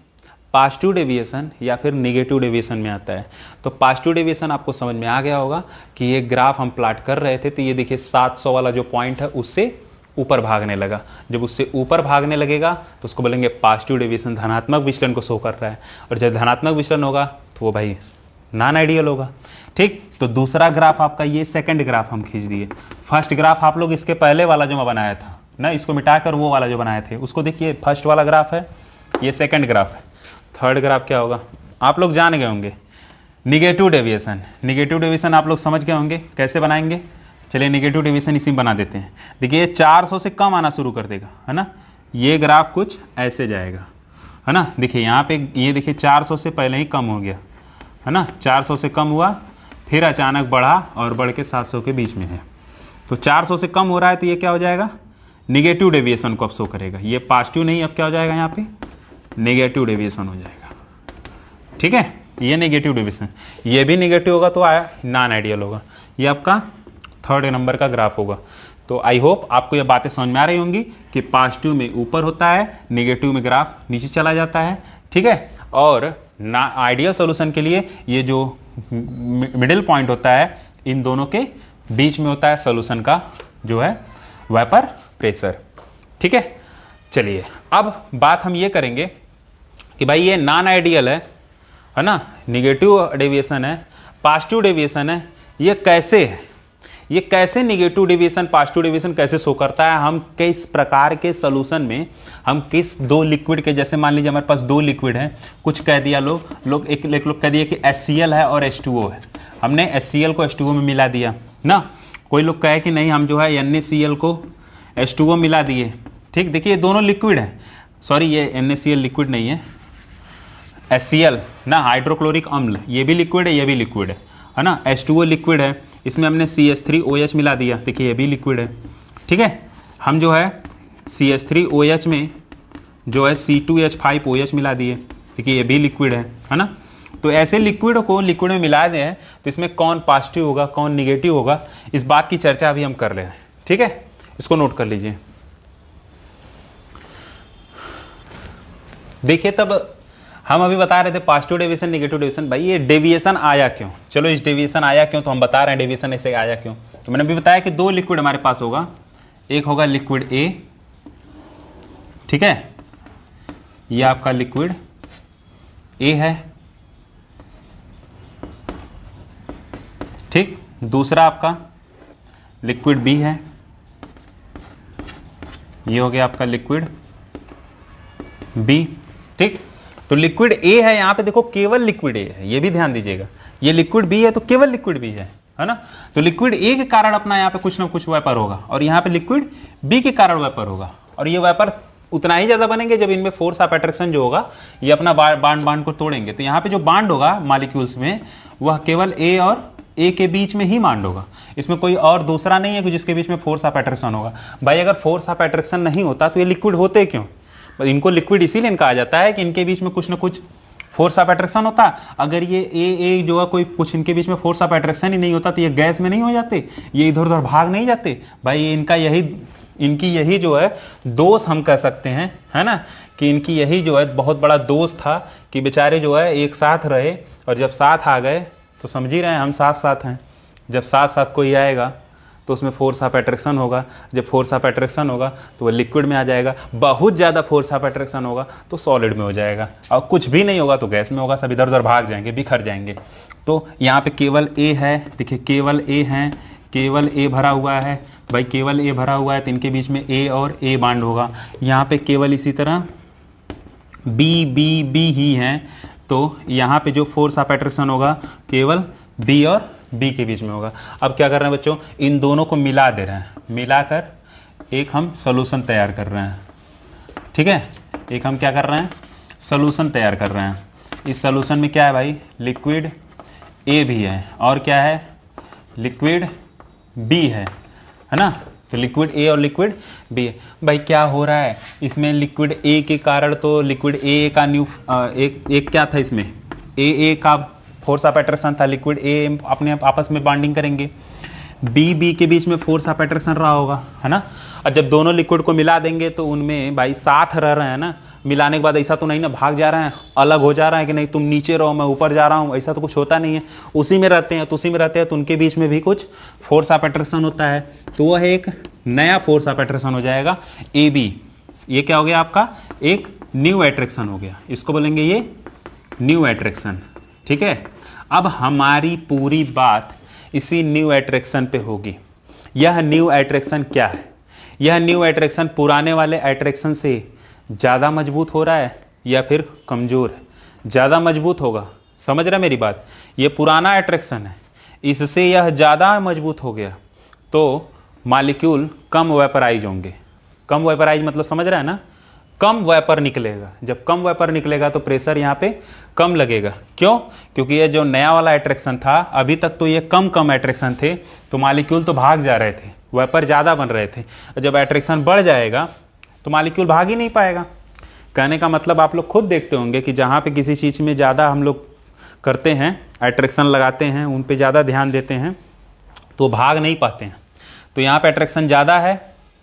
positive deviation या फिर नेगेटिव डेविएशन में आता है। तो पॉजिटिव डेविएशन आपको समझ में आ गया होगा कि ये ग्राफ हम प्लॉट कर रहे थे, तो ये देखिए 700 वाला जो पॉइंट है उससे ऊपर भागने लगा। जब उससे ऊपर भागने लगेगा तो उसको बोलेंगे पॉजिटिव डेविएशन, धनात्मक विचलन को शो कर रहा है। और जब धनात्मक विचलन होगा तो वो भाई नॉन आइडियल होगा। ठीक, तो दूसरा ग्राफ आपका ये सेकंड ग्राफ हम खींच दिए। फर्स्ट ग्राफ आप लोग इसके पहले वाला जो मैं बनाया था ना, इसको मिटाकर वो वाला जो बनाए थे उसको देखिए, फर्स्ट वाला ग्राफ है, ये सेकंड ग्राफ है। थर्ड ग्राफ क्या होगा आप लोग जान गए होंगे, निगेटिव डेविएशन। निगेटिव डेविएशन आप लोग समझ गए होंगे कैसे बनाएंगे। चलिए निगेटिव डेविएशन इसी में बना देते हैं। देखिए ये 400 से कम आना शुरू कर देगा, है ना, ये ग्राफ कुछ ऐसे जाएगा, है ना। देखिए यहाँ पे ये देखिए 400 से पहले ही कम हो गया, है ना, 400 से कम हुआ, फिर अचानक बढ़ा और बढ़ के 700 के बीच में है। तो 400 से कम हो रहा है तो ये क्या हो जाएगा, निगेटिव डेविएशन को अब शो करेगा। ये पॉजिटिव नहीं, अब क्या हो जाएगा यहाँ पे नेगेटिव डेविएशन हो जाएगा। ठीक है, ये नेगेटिव डेविएशन, ये भी नेगेटिव होगा तो नॉन आइडियल होगा। ये आपका थर्ड नंबर का ग्राफ होगा। तो आई होप आपको ये बातें समझ में आ रही होंगी कि पॉजिटिव में ऊपर होता है, नेगेटिव में ग्राफ नीचे चला जाता है। ठीक है, और ना आइडियल सॉल्यूशन के लिए ये जो मिडिल पॉइंट होता है इन दोनों के बीच में होता है सॉल्यूशन का जो है वेपर प्रेशर। ठीक है, चलिए अब बात हम ये करेंगे कि भाई ये नॉन आइडियल है ना, निगेटिव डेविएशन है, पॉजिटिव डेविएशन है, ये कैसे है, ये कैसे निगेटिव डेविएशन पॉजिटिव डेविएशन कैसे शो करता है, हम किस प्रकार के सॉल्यूशन में हम किस दो लिक्विड के, जैसे मान लीजिए हमारे पास दो लिक्विड है, कुछ कह दिया एक लोग कह दिया कि HCl है और H2O है, हमने HCl को H2O में मिला दिया ना, कोई लोग कहे कि नहीं हम जो है NaCl को H2O मिला दिए। ठीक, देखिए दोनों लिक्विड है, सॉरी ये NaCl लिक्विड नहीं है, HCl ना हाइड्रोक्लोरिक अम्ल, ये भी लिक्विड है, ये भी लिक्विड है ना, H2O लिक्विड है, इसमें हमने CH3OH मिला दिया, देखिए ये भी लिक्विड है। ठीक है, हम जो है CH3OH में जो है C2H5OH मिला दिए, देखिए ये भी लिक्विड है ना। तो ऐसे लिक्विड को लिक्विड में मिला दें तो इसमें कौन पॉजिटिव होगा कौन निगेटिव होगा, इस बात की चर्चा अभी हम कर रहे हैं। ठीक है, इसको नोट कर लीजिए। देखिए तब हम अभी बता रहे थे पॉजिटिव डेविएशन नेगेटिव डेविएशन, भाई ये डेविएशन आया क्यों, चलो इस डेविएशन आया क्यों, तो हम बता रहे हैं डेविएशन ऐसे आया क्यों। तो मैंने अभी बताया कि दो लिक्विड हमारे पास होगा, एक होगा लिक्विड ए, ठीक है, ये आपका लिक्विड ए है, ठीक, दूसरा आपका लिक्विड बी है, ये हो गया आपका लिक्विड बी। ठीक, तो लिक्विड ए है, यहां पे देखो केवल लिक्विड ए है, ये भी ध्यान दीजिएगा, ये लिक्विड बी है तो केवल लिक्विड बी है ना। तो लिक्विड ए के कारण अपना यहाँ पे कुछ ना कुछ वेपर होगा और यहाँ पे लिक्विड बी के कारण वेपर होगा, और ये वेपर उतना ही ज्यादा बनेंगे जब इनमें फोर्स ऑफ अट्रैक्शन जो होगा ये अपना बांड को तोड़ेंगे। तो यहाँ पे जो बांड होगा मॉलिक्यूल्स में वह केवल ए और ए के बीच में ही बांड होगा, इसमें कोई और दूसरा नहीं है कि जिसके बीच में फोर्स ऑफ अट्रैक्शन होगा। भाई अगर फोर्स ऑफ अट्रैक्शन नहीं होता तो ये लिक्विड होते क्यों, इनको लिक्विड इसीलिए कहा जाता है कि इनके बीच में कुछ ना कुछ फोर्स ऑफ अट्रैक्शन होता। अगर ये ए जो है कोई कुछ इनके बीच में फोर्स ऑफ अट्रैक्शन ही नहीं होता तो ये गैस में नहीं हो जाते, ये इधर उधर भाग नहीं जाते। भाई इनकी यही जो है दोष हम कह सकते हैं, है ना, कि इनकी यही जो है बहुत बड़ा दोष था कि बेचारे जो है एक साथ रहे, और जब साथ आ गए तो समझ ही रहे हैं हम साथ साथ हैं, जब साथ साथ कोई आएगा तो उसमें फोर्स ऑफ अट्रैक्शन होगा, जब फोर्स ऑफ अट्रैक्शन होगा तो वह लिक्विड में आ जाएगा, बहुत ज़्यादा फोर्स ऑफ अट्रैक्शन होगा तो सॉलिड में हो जाएगा, और कुछ भी नहीं होगा तो गैस में होगा, सब इधर उधर भाग जाएंगे, बिखर जाएंगे। तो यहाँ पे केवल ए है, देखिए केवल ए है, केवल ए भरा हुआ है, भाई केवल ए भरा हुआ है तो इनके बीच में ए और ए बांड होगा। यहाँ पे केवल इसी तरह बी बी बी ही है, तो यहाँ पे जो फोर्स ऑफ अट्रैक्शन होगा केवल बी और बी के बीच में होगा। अब क्या कर रहे हैं बच्चों, इन दोनों को मिला दे रहे हैं, मिलाकर एक हम सॉल्यूशन तैयार कर रहे हैं। ठीक है, एक हम क्या कर रहे हैं, सॉल्यूशन तैयार कर रहे हैं। इस सॉल्यूशन में क्या है भाई, लिक्विड ए भी है और क्या है, लिक्विड बी है ना। तो लिक्विड ए और लिक्विड बी है। भाई क्या हो रहा है इसमें, लिक्विड ए के कारण तो लिक्विड ए का एक क्या था इसमें, ए का फोर्स ऑफ अट्रैक्शन था, लिक्विड ए अपने आपस में बॉन्डिंग करेंगे, बी के बीच में फोर्स ऑफ अट्रैक्शन रहा होगा, है ना। और जब दोनों लिक्विड को मिला देंगे तो उनमें भाई साथ रह रहे हैं ना, मिलाने के बाद ऐसा तो नहीं ना भाग जा रहे हैं, अलग हो जा रहा है कि नहीं तुम नीचे रहो मैं ऊपर जा रहा हूँ, ऐसा तो कुछ होता नहीं है, उसी में रहते हैं। तो उसी में रहते हैं तो उनके बीच में भी कुछ फोर्स ऑफ अट्रैक्शन होता है, तो वह एक नया फोर्स ऑफ अट्रैक्शन हो जाएगा ए बी। ये क्या हो गया आपका, एक न्यू अट्रैक्शन हो गया, इसको बोलेंगे ये न्यू अट्रैक्शन। ठीक है, अब हमारी पूरी बात इसी न्यू अट्रैक्शन पे होगी। यह न्यू अट्रैक्शन क्या है, यह न्यू अट्रैक्शन पुराने वाले अट्रैक्शन से ज़्यादा मजबूत हो रहा है या फिर कमज़ोर है, ज़्यादा मजबूत होगा, समझ रहे मेरी बात, ये पुराना अट्रैक्शन है, इससे यह ज़्यादा मजबूत हो गया तो मॉलिक्यूल कम वेपराइज होंगे। कम वेपराइज मतलब समझ रहा है ना, कम वेपर निकलेगा, जब कम वेपर निकलेगा तो प्रेशर यहाँ पे कम लगेगा। क्यों, क्योंकि ये जो नया वाला अट्रैक्शन था, अभी तक तो ये कम अट्रैक्शन थे तो मॉलिक्यूल तो भाग जा रहे थे, वेपर ज़्यादा बन रहे थे, जब अट्रैक्शन बढ़ जाएगा तो मॉलिक्यूल भाग ही नहीं पाएगा। कहने का मतलब आप लोग खुद देखते होंगे कि जहाँ पे किसी चीज़ में ज़्यादा हम लोग करते हैं, अट्रैक्शन लगाते हैं, उन पे ज़्यादा ध्यान देते हैं तो भाग नहीं पाते हैं। तो यहाँ पे अट्रैक्शन ज़्यादा है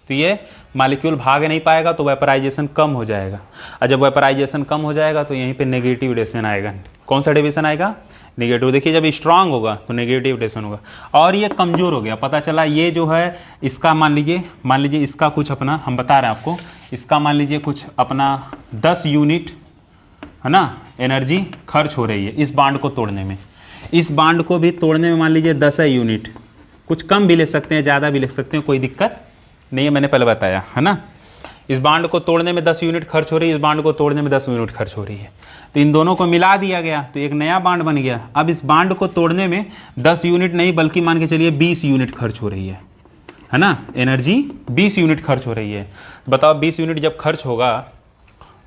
तो ये मॉलिक्यूल भाग नहीं पाएगा, तो वेपराइजेशन कम हो जाएगा। और जब वेपराइजेशन कम हो जाएगा तो यहीं पे नेगेटिव रेडिएशन आएगा। कौन सा डेविएशन आएगा? नेगेटिव। देखिए जब स्ट्रांग होगा तो नेगेटिव रेडिएशन होगा। और ये कमजोर हो गया, पता चला ये जो है इसका मान लीजिए इसका कुछ अपना, हम बता रहे हैं आपको, इसका मान लीजिए कुछ अपना 10 यूनिट है ना एनर्जी खर्च हो रही है इस बांड को तोड़ने में। इस बांड को भी तोड़ने में मान लीजिए 10 यूनिट, कुछ कम भी ले सकते हैं, ज़्यादा भी ले सकते हैं, कोई दिक्कत नहीं है, मैंने पहले बताया है ना। इस बांड को तोड़ने में 10 यूनिट खर्च हो रही है, इस बांड को तोड़ने में 10 यूनिट खर्च हो रही है, तो इन दोनों को मिला दिया गया तो एक नया बांड बन गया। अब इस बांड को तोड़ने में 10 यूनिट नहीं बल्कि मान के चलिए 20 यूनिट खर्च हो रही है ना, एनर्जी 20 यूनिट खर्च हो रही है। तो बताओ 20 यूनिट जब खर्च होगा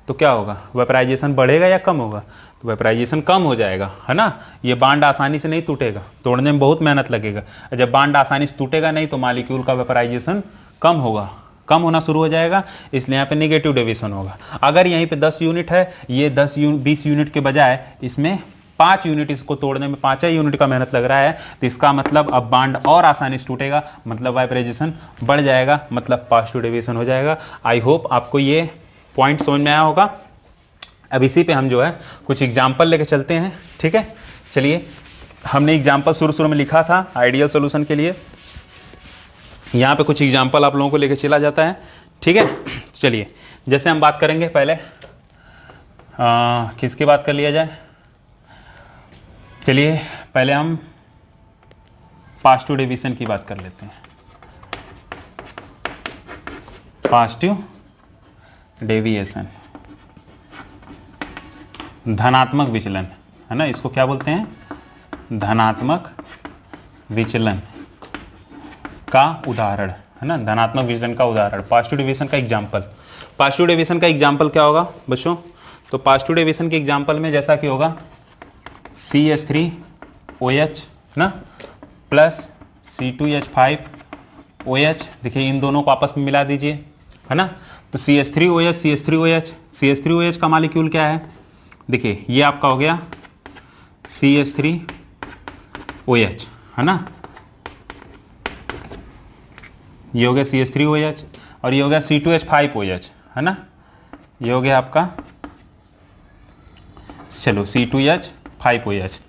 तो क्या होगा? वेपराइजेशन बढ़ेगा या कम होगा? तो वेपराइजेशन कम हो जाएगा है ना। ये बांड आसानी से नहीं टूटेगा, तोड़ने में बहुत मेहनत लगेगा। जब बांड आसानी से टूटेगा नहीं तो मॉलिक्यूल का वेपराइजेशन कम होगा, कम होना शुरू हो जाएगा, इसलिए यहाँ पे नेगेटिव डेविएशन होगा। अगर यहीं पे 10 यूनिट है, ये 20 यूनिट के बजाय इसमें 5 यूनिट, इसको तोड़ने में 5 यूनिट का मेहनत लग रहा है, तो इसका मतलब अब बांड और आसानी से टूटेगा, मतलब वेपराइजेशन बढ़ जाएगा, मतलब पॉजिटिव डेविएशन हो जाएगा। आई होप आपको ये पॉइंट समझ में आया होगा। अब इसी पे हम जो है कुछ एग्जाम्पल लेके चलते हैं, ठीक है। चलिए, हमने एग्जाम्पल शुरू में लिखा था आइडियल सोल्यूशन के लिए, यहाँ पे कुछ एग्जाम्पल आप लोगों को लेके चला जाता है, ठीक है। चलिए, जैसे हम बात करेंगे पहले किसकी बात कर लिया जाए? चलिए पहले हम पॉजिटिव डेविएशन की बात कर लेते हैं। पॉजिटिव डेविएशन, धनात्मक विचलन है ना, इसको क्या बोलते हैं? धनात्मक विचलन का उदाहरण है ना, धनात्मक विचलन का उदाहरण, पॉजिटिव डेविएशन का एग्जाम्पल। पॉजिटिव डेविएशन का एग्जाम्पल क्या होगा बच्चों? तो पॉजिटिव डेविएशन के एग्जाम्पल में जैसा कि होगा CH3OH ना प्लस C2H5OH, देखिए इन दोनों को आपस में मिला दीजिए है ना। तो CH3OH का मॉलिक्यूल क्या है? देखिए ये आपका हो गया CH3OH है ना, ये हो गया CH3OH और ये हो गया C2H5OH है ना, ये हो गया आपका चलो C2H5OH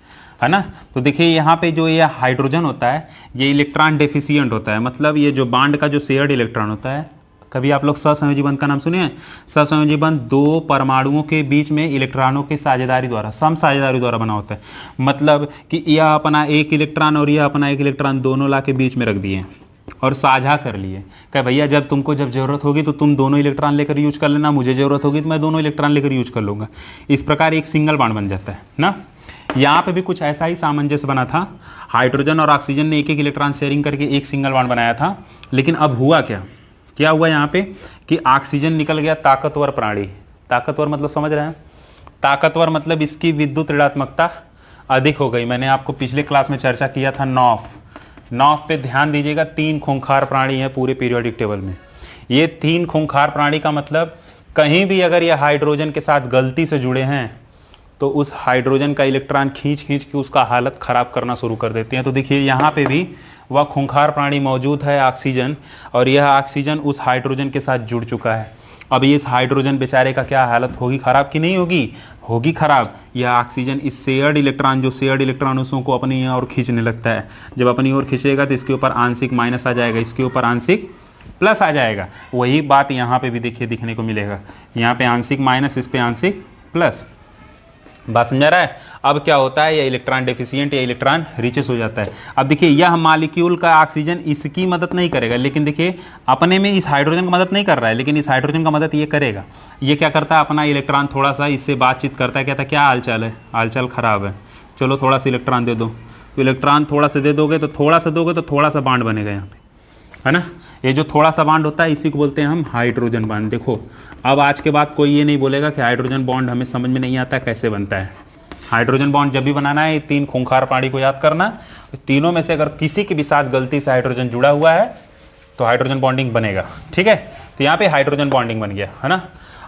है ना। तो देखिए यहाँ पे जो ये हाइड्रोजन होता है ये इलेक्ट्रॉन डेफिशिएंट होता है, मतलब ये जो बांड का जो शेयर्ड इलेक्ट्रॉन होता है, कभी आप लोग सहसंयोजी बंध का नाम सुने हैं? सहसंयोजी बंध दो परमाणुओं के बीच में इलेक्ट्रॉनों की साझेदारी द्वारा, सम साझेदारी द्वारा बना होता है। मतलब कि यह अपना एक इलेक्ट्रॉन और यह अपना एक इलेक्ट्रॉन दोनों ला के बीच में रख दिए और साझा कर लिए, कह भैया जब तुमको जब जरूरत होगी तो तुम दोनों इलेक्ट्रॉन लेकर यूज कर लेना, मुझे जरूरत होगी तो मैं दोनों इलेक्ट्रॉन लेकर यूज कर लूंगा। इस प्रकार एक सिंगल बॉन्ड बन जाता है ना। यहाँ पे भी कुछ ऐसा ही सामंजस्य बना था, हाइड्रोजन और ऑक्सीजन ने एक एक इलेक्ट्रॉन शेयरिंग करके एक सिंगल बॉन्ड बनाया था। लेकिन अब हुआ क्या हुआ यहाँ पे कि ऑक्सीजन निकल गया ताकतवर प्राणी। ताकतवर मतलब समझ रहे हैं? ताकतवर मतलब इसकी विद्युत ऋणात्मकता अधिक हो गई। मैंने आपको पिछले क्लास में चर्चा किया था नॉफ पे ध्यान दीजिएगा। 3 खूंखार प्राणी हैं पूरे पीरियोडिक टेबल में। ये 3 खूंखार प्राणी का मतलब कहीं भी अगर ये हाइड्रोजन के साथ गलती से जुड़े हैं तो उस हाइड्रोजन का इलेक्ट्रॉन खींच के उसका हालत खराब करना शुरू कर देते हैं। तो देखिए यहाँ पे भी वह खूंखार प्राणी मौजूद है ऑक्सीजन, और यह ऑक्सीजन उस हाइड्रोजन के साथ जुड़ चुका है। अब इस हाइड्रोजन बेचारे का क्या हालत होगी खराब कि नहीं होगी? होगी खराब। यह ऑक्सीजन इस शेयर्ड इलेक्ट्रॉन, जो शेयर्ड इलेक्ट्रॉन उसों को अपनी ओर खींचने लगता है। जब अपनी ओर खींचेगा तो इसके ऊपर आंशिक माइनस आ जाएगा, इसके ऊपर आंशिक प्लस आ जाएगा। वही बात यहाँ पे भी देखिए दिखने को मिलेगा, यहाँ पे आंशिक माइनस, इस पे आंशिक प्लस। बात समझा रहा है? अब क्या होता है, ये इलेक्ट्रॉन डेफिशिएंट या इलेक्ट्रॉन रिचेस हो जाता है। अब देखिए यह मॉलिक्यूल का ऑक्सीजन इसकी मदद नहीं करेगा, लेकिन देखिए अपने में इस हाइड्रोजन का मदद नहीं कर रहा है, लेकिन इस हाइड्रोजन का मदद ये करेगा। ये क्या करता है, अपना इलेक्ट्रॉन थोड़ा सा इससे बातचीत करता है, कहता है क्या हालचाल है, हालचाल खराब है, चलो थोड़ा सा इलेक्ट्रॉन दे दो। तो इलेक्ट्रॉन थोड़ा सा दे दोगे तो थोड़ा सा दोगे तो थोड़ा सा बांड बनेगा यहाँ पे, है ना। ये जो थोड़ा सा बांड होता है इसी को बोलते हैं हम हाइड्रोजन बांड। देखो अब आज के बाद कोई ये नहीं बोलेगा कि हाइड्रोजन बॉन्ड हमें समझ में नहीं आता कैसे बनता है। हाइड्रोजन बॉन्ड जब भी बनाना है, 3 खूंखार प्राणी को याद करना, तीनों में से अगर किसी के भी साथ गलती से हाइड्रोजन जुड़ा हुआ है तो हाइड्रोजन बॉन्डिंग बनेगा, ठीक है। तो यहाँ पे हाइड्रोजन बॉन्डिंग बन गया, है ना।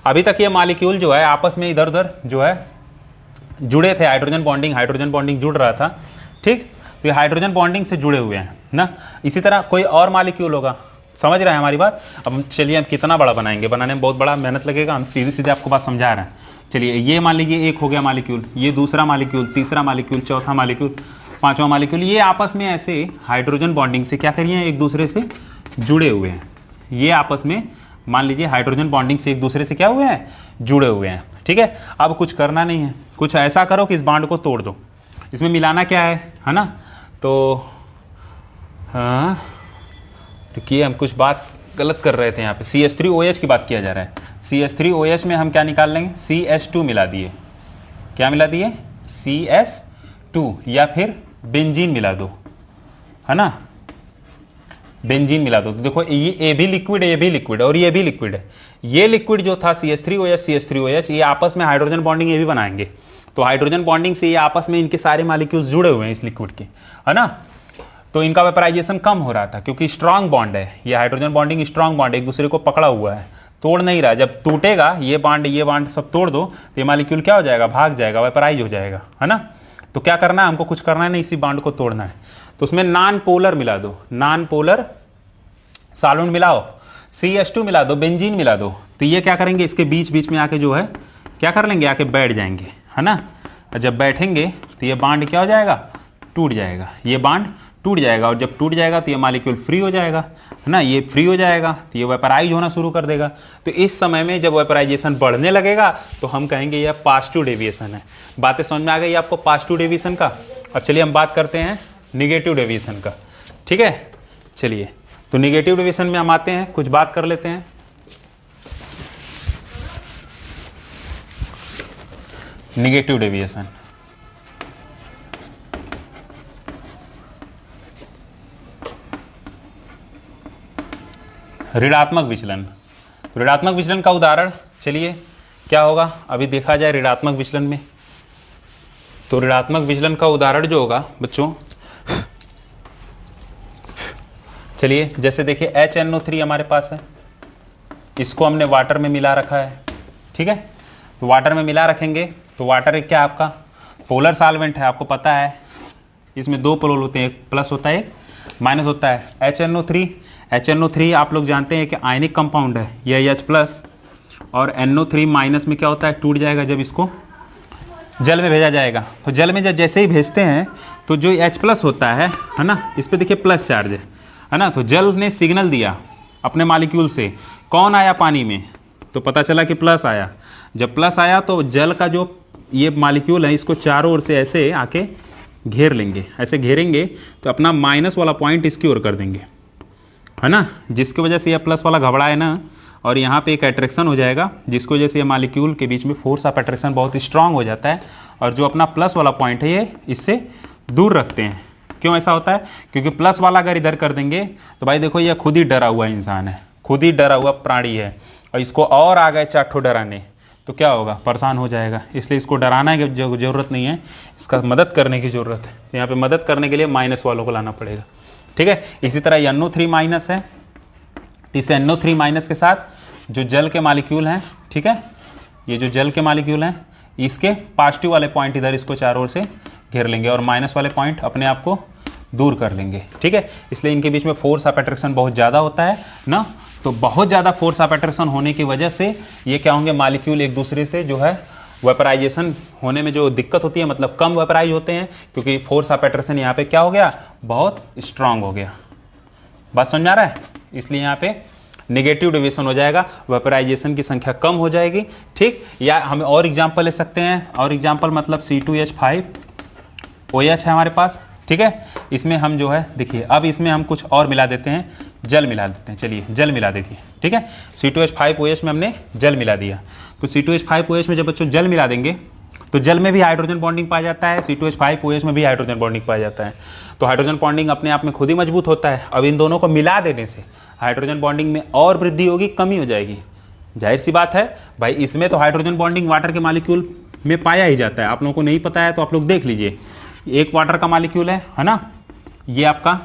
अभी तक ये मॉलिक्यूल जो है आपस में इधर उधर जो है जुड़े थे, हाइड्रोजन बॉन्डिंग जुड़ रहा था, ठीक। तो ये हाइड्रोजन बॉन्डिंग से जुड़े हुए हैं ना। इसी तरह कोई और मॉलिक्यूल होगा, समझ रहे हैं हमारी बात। अब चलिए हम कितना बड़ा बनाएंगे, बनाने में बहुत बड़ा मेहनत लगेगा, हम सीधे सीधे आपको बात समझा रहे हैं। चलिए ये मान लीजिए एक हो गया मॉलिक्यूल, ये दूसरा मॉलिक्यूल, तीसरा मॉलिक्यूल, चौथा मॉलिक्यूल, पांचवा मॉलिक्यूल, ये आपस में ऐसे हाइड्रोजन बॉन्डिंग से क्या करिए, एक दूसरे से जुड़े हुए हैं। ये आपस में मान लीजिए हाइड्रोजन बॉन्डिंग से एक दूसरे से क्या हुए हैं, जुड़े हुए हैं, ठीक है। अब कुछ करना नहीं है, कुछ ऐसा करो कि इस बॉन्ड को तोड़ दो। इसमें मिलाना क्या है ना। तो हाँ रुकिए, हम कुछ बात गलत कर रहे थे यहाँ पे। CH3OH की बात किया जा रहा है। CH3OH में हम क्या निकाल लेंगे, CH2 मिला दिए। क्या मिला दिए, CH2, या फिर बेंजीन मिला दो, है ना, बेंजीन मिला दो। तो देखो ये भी लिक्विड है, ये भी लिक्विड है और ये भी लिक्विड है। ये लिक्विड जो था CH3OH, ये आपस में हाइड्रोजन बॉन्डिंग ये भी बनाएंगे। तो हाइड्रोजन बॉन्डिंग से ये आपस में इनके सारे मॉलिक्यूल्स जुड़े हुए हैं इस लिक्विड के, है ना। तो इनका वेपराइजेशन कम हो रहा था क्योंकि स्ट्रांग बॉन्ड है, ये हाइड्रोजन बॉन्डिंग स्ट्रांग बॉन्ड एक दूसरे को पकड़ा हुआ है, तोड़ नहीं रहा। जब टूटेगा ये बॉन्ड सब तोड़ दो तो ये मॉलिक्यूल क्या हो जाएगा, भाग जाएगा, वेपराइज हो जाएगा, है ना। तो क्या करना है, हमको कुछ करना है नहीं, इसी बॉन्ड को तोड़ना है। तो उसमें नॉन पोलर मिला दो, नॉन पोलर सॉल्वेंट मिलाओ, CH2 मिला दो, बेंजीन मिला दो। तो ये क्या करेंगे, इसके बीच बीच में आके जो है क्या कर लेंगे, आके बैठ जाएंगे, है ना। और जब बैठेंगे तो ये बॉन्ड क्या हो जाएगा, टूट जाएगा, ये बॉन्ड टूट जाएगा। और जब टूट जाएगा तो ये मॉलिक्यूल फ्री हो जाएगा, है ना। ये फ्री हो जाएगा तो ये वेपराइज होना शुरू कर देगा। तो इस समय में जब वेपराइजेशन बढ़ने लगेगा तो हम कहेंगे ये पॉजिटिव डेविएशन है। बातें समझ में आ गई आपको पॉजिटिव डेविएशन का। अब चलिए हम बात करते हैं निगेटिव डेविएशन का, ठीक है। चलिए तो निगेटिव डेविएशन में हम आते हैं, कुछ बात कर लेते हैं। निगेटिव डेविएशन, ऋणात्मक विचलन। ऋणात्मक विचलन का उदाहरण चलिए क्या होगा, अभी देखा जाए ऋणात्मक विचलन में। तो ऋणात्मक विचलन का उदाहरण जो होगा बच्चों, चलिए जैसे देखिए HNO3 हमारे पास है, इसको हमने वाटर में मिला रखा है, ठीक है। तो वाटर में मिला रखेंगे तो वाटर एक क्या आपका पोलर सॉल्वेंट है, आपको पता है। इसमें दो पोल होते हैं, एक प्लस होता है एक माइनस होता है। HNO3 आप लोग जानते हैं कि आयनिक कंपाउंड है, यह H प्लस और NO3 माइनस में क्या होता है, टूट जाएगा जब इसको जल में भेजा जाएगा। तो जल में जब जैसे ही भेजते हैं तो जो H प्लस होता है ना, इस पर देखिए प्लस चार्ज है ना। तो जल ने सिग्नल दिया अपने मॉलिक्यूल से, कौन आया पानी में, तो पता चला कि प्लस आया। जब प्लस आया तो जल का जो ये मॉलिक्यूल है इसको चारों ओर से ऐसे आके घेर लेंगे, ऐसे घेरेंगे तो अपना माइनस वाला पॉइंट इसकी ओर कर देंगे, है ना। जिसकी वजह से यह प्लस वाला घबराए ना, और यहाँ पे एक अट्रैक्शन हो जाएगा जिसकी वजह से ये मॉलिक्यूल के बीच में फोर्स ऑफ अट्रैक्शन बहुत स्ट्रांग हो जाता है, और जो अपना प्लस वाला पॉइंट है ये इससे दूर रखते हैं। क्यों ऐसा होता है, क्योंकि प्लस वाला अगर इधर कर देंगे तो भाई देखो ये खुद ही डरा हुआ इंसान है, खुद ही डरा हुआ प्राणी है, और इसको और आ गए चाठो डराने तो क्या होगा, परेशान हो जाएगा। इसलिए इसको डराना की जरूरत नहीं है, इसका मदद करने की जरूरत है। यहाँ पे मदद करने के लिए माइनस वालों को लाना पड़ेगा, ठीक है। इसी तरह NO3 माइनस है, इस NO3 माइनस के साथ जो जल के मॉलिक्यूल हैं, ठीक है, ये जो जल के मॉलिक्यूल हैं इसके पॉजिटिव वाले पॉइंट इधर इसको चारों ओर से घेर लेंगे और माइनस वाले पॉइंट अपने आप को दूर कर लेंगे, ठीक है। इसलिए इनके बीच में फोर्स ऑफ अट्रैक्शन बहुत ज़्यादा होता है ना। तो बहुत ज़्यादा फोर्स ऑफ अट्रैक्शन होने की वजह से ये क्या होंगे, मॉलिक्यूल एक दूसरे से जो है वेपराइजेशन होने में जो दिक्कत होती है, मतलब कम वेपराइज होते हैं, क्योंकि फोर्स ऑफ अट्रैक्शन यहाँ पे क्या हो गया, बहुत स्ट्रांग हो गया। बात समझ आ रहा है। इसलिए यहाँ पे नेगेटिव डेविएशन हो जाएगा, वेपराइजेशन की संख्या कम हो जाएगी, ठीक। या हम और एग्जांपल ले सकते हैं, और एग्जांपल मतलब C2H5OH है हमारे पास, ठीक है। इसमें हम जो है देखिए, अब इसमें हम कुछ और मिला देते हैं, जल मिला देते हैं। चलिए जल मिला देते हैं, ठीक है। C2H5OH में हमने जल मिला दिया। तो C2H5OH में जब बच्चों जल मिला देंगे तो जल में भी हाइड्रोजन बॉन्डिंग पाया जाता है, C2H5OH में भी हाइड्रोजन बॉन्डिंग पाया जाता है। तो हाइड्रोजन बॉन्डिंग अपने आप में खुद ही मजबूत होता है। अब इन दोनों को मिला देने से हाइड्रोजन बॉन्डिंग में और वृद्धि होगी, कमी हो जाएगी। जाहिर सी बात है भाई, इसमें तो हाइड्रोजन बॉन्डिंग वाटर के मॉलिक्यूल में पाया ही जाता है। आप लोगों को नहीं पता है तो आप लोग देख लीजिए, एक वाटर का मॉलिक्यूल है ना, ये आपका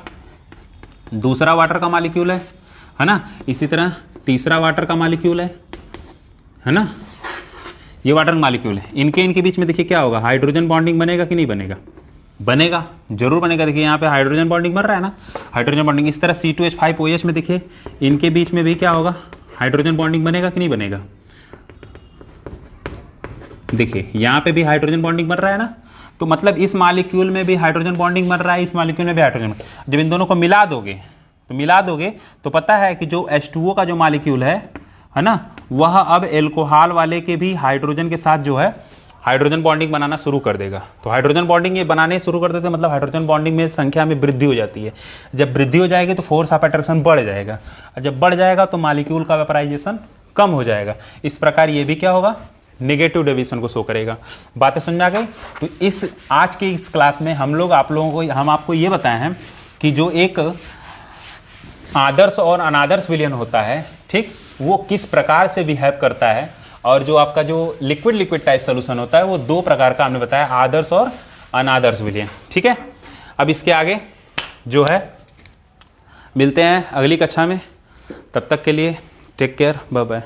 दूसरा वाटर का मॉलिक्यूल है ना। इसी तरह तीसरा वाटर का मॉलिक्यूल है है ना, ये वाटर मॉलिक्यूल है, इनके बीच में देखिए क्या होगा, हाइड्रोजन बॉन्डिंग बनेगा कि नहीं बनेगा, बनेगा, जरूर बनेगा। देखिए यहाँ पे हाइड्रोजन बॉन्डिंग बन रहा है ना, हाइड्रोजन बॉन्डिंग। इस तरह C2H5OH में देखिए इनके बीच में भी क्या होगा, हाइड्रोजन बॉन्डिंग बनेगा कि नहीं बनेगा। देखिए यहाँ पे भी हाइड्रोजन बॉन्डिंग बन रहा है ना, तो मतलब इस मॉलिक्यूल में भी हाइड्रोजन बॉन्डिंग बन रहा है, इस मॉलिक्यूल में भी हाइड्रोजन। जब इन दोनों को मिला दोगे तो पता है कि जो H2O का जो मॉलिक्यूल है ना, वह अब एल्कोहल वाले के भी हाइड्रोजन के साथ जो है हाइड्रोजन बॉन्डिंग बनाना शुरू कर देगा। तो हाइड्रोजन बॉन्डिंग ये बनाने शुरू कर देते, मतलब हाइड्रोजन बॉन्डिंग में संख्या में वृद्धि हो जाती है। जब वृद्धि हो जाएगी तो फोर्स ऑफ अट्रैक्शन बढ़ जाएगा, और जब बढ़ जाएगा तो मॉलिक्यूल का वेपराइजेशन कम हो जाएगा। इस प्रकार ये भी क्या होगा, नेगेटिव डेविएशन को शो करेगा। बातें समझ आ गई। तो इस आज के इस क्लास में हम आपको ये बताए हैं कि जो एक आदर्श और अनादर्श विलयन होता है, ठीक, वो किस प्रकार से बिहेव करता है, और जो आपका जो लिक्विड टाइप सोल्यूशन होता है वो दो प्रकार का हमने बताया, आदर्श और अनादर्श विलयन। ठीक है, अब इसके आगे जो है मिलते हैं अगली कक्षा में, तब तक के लिए टेक केयर, बाय बाय।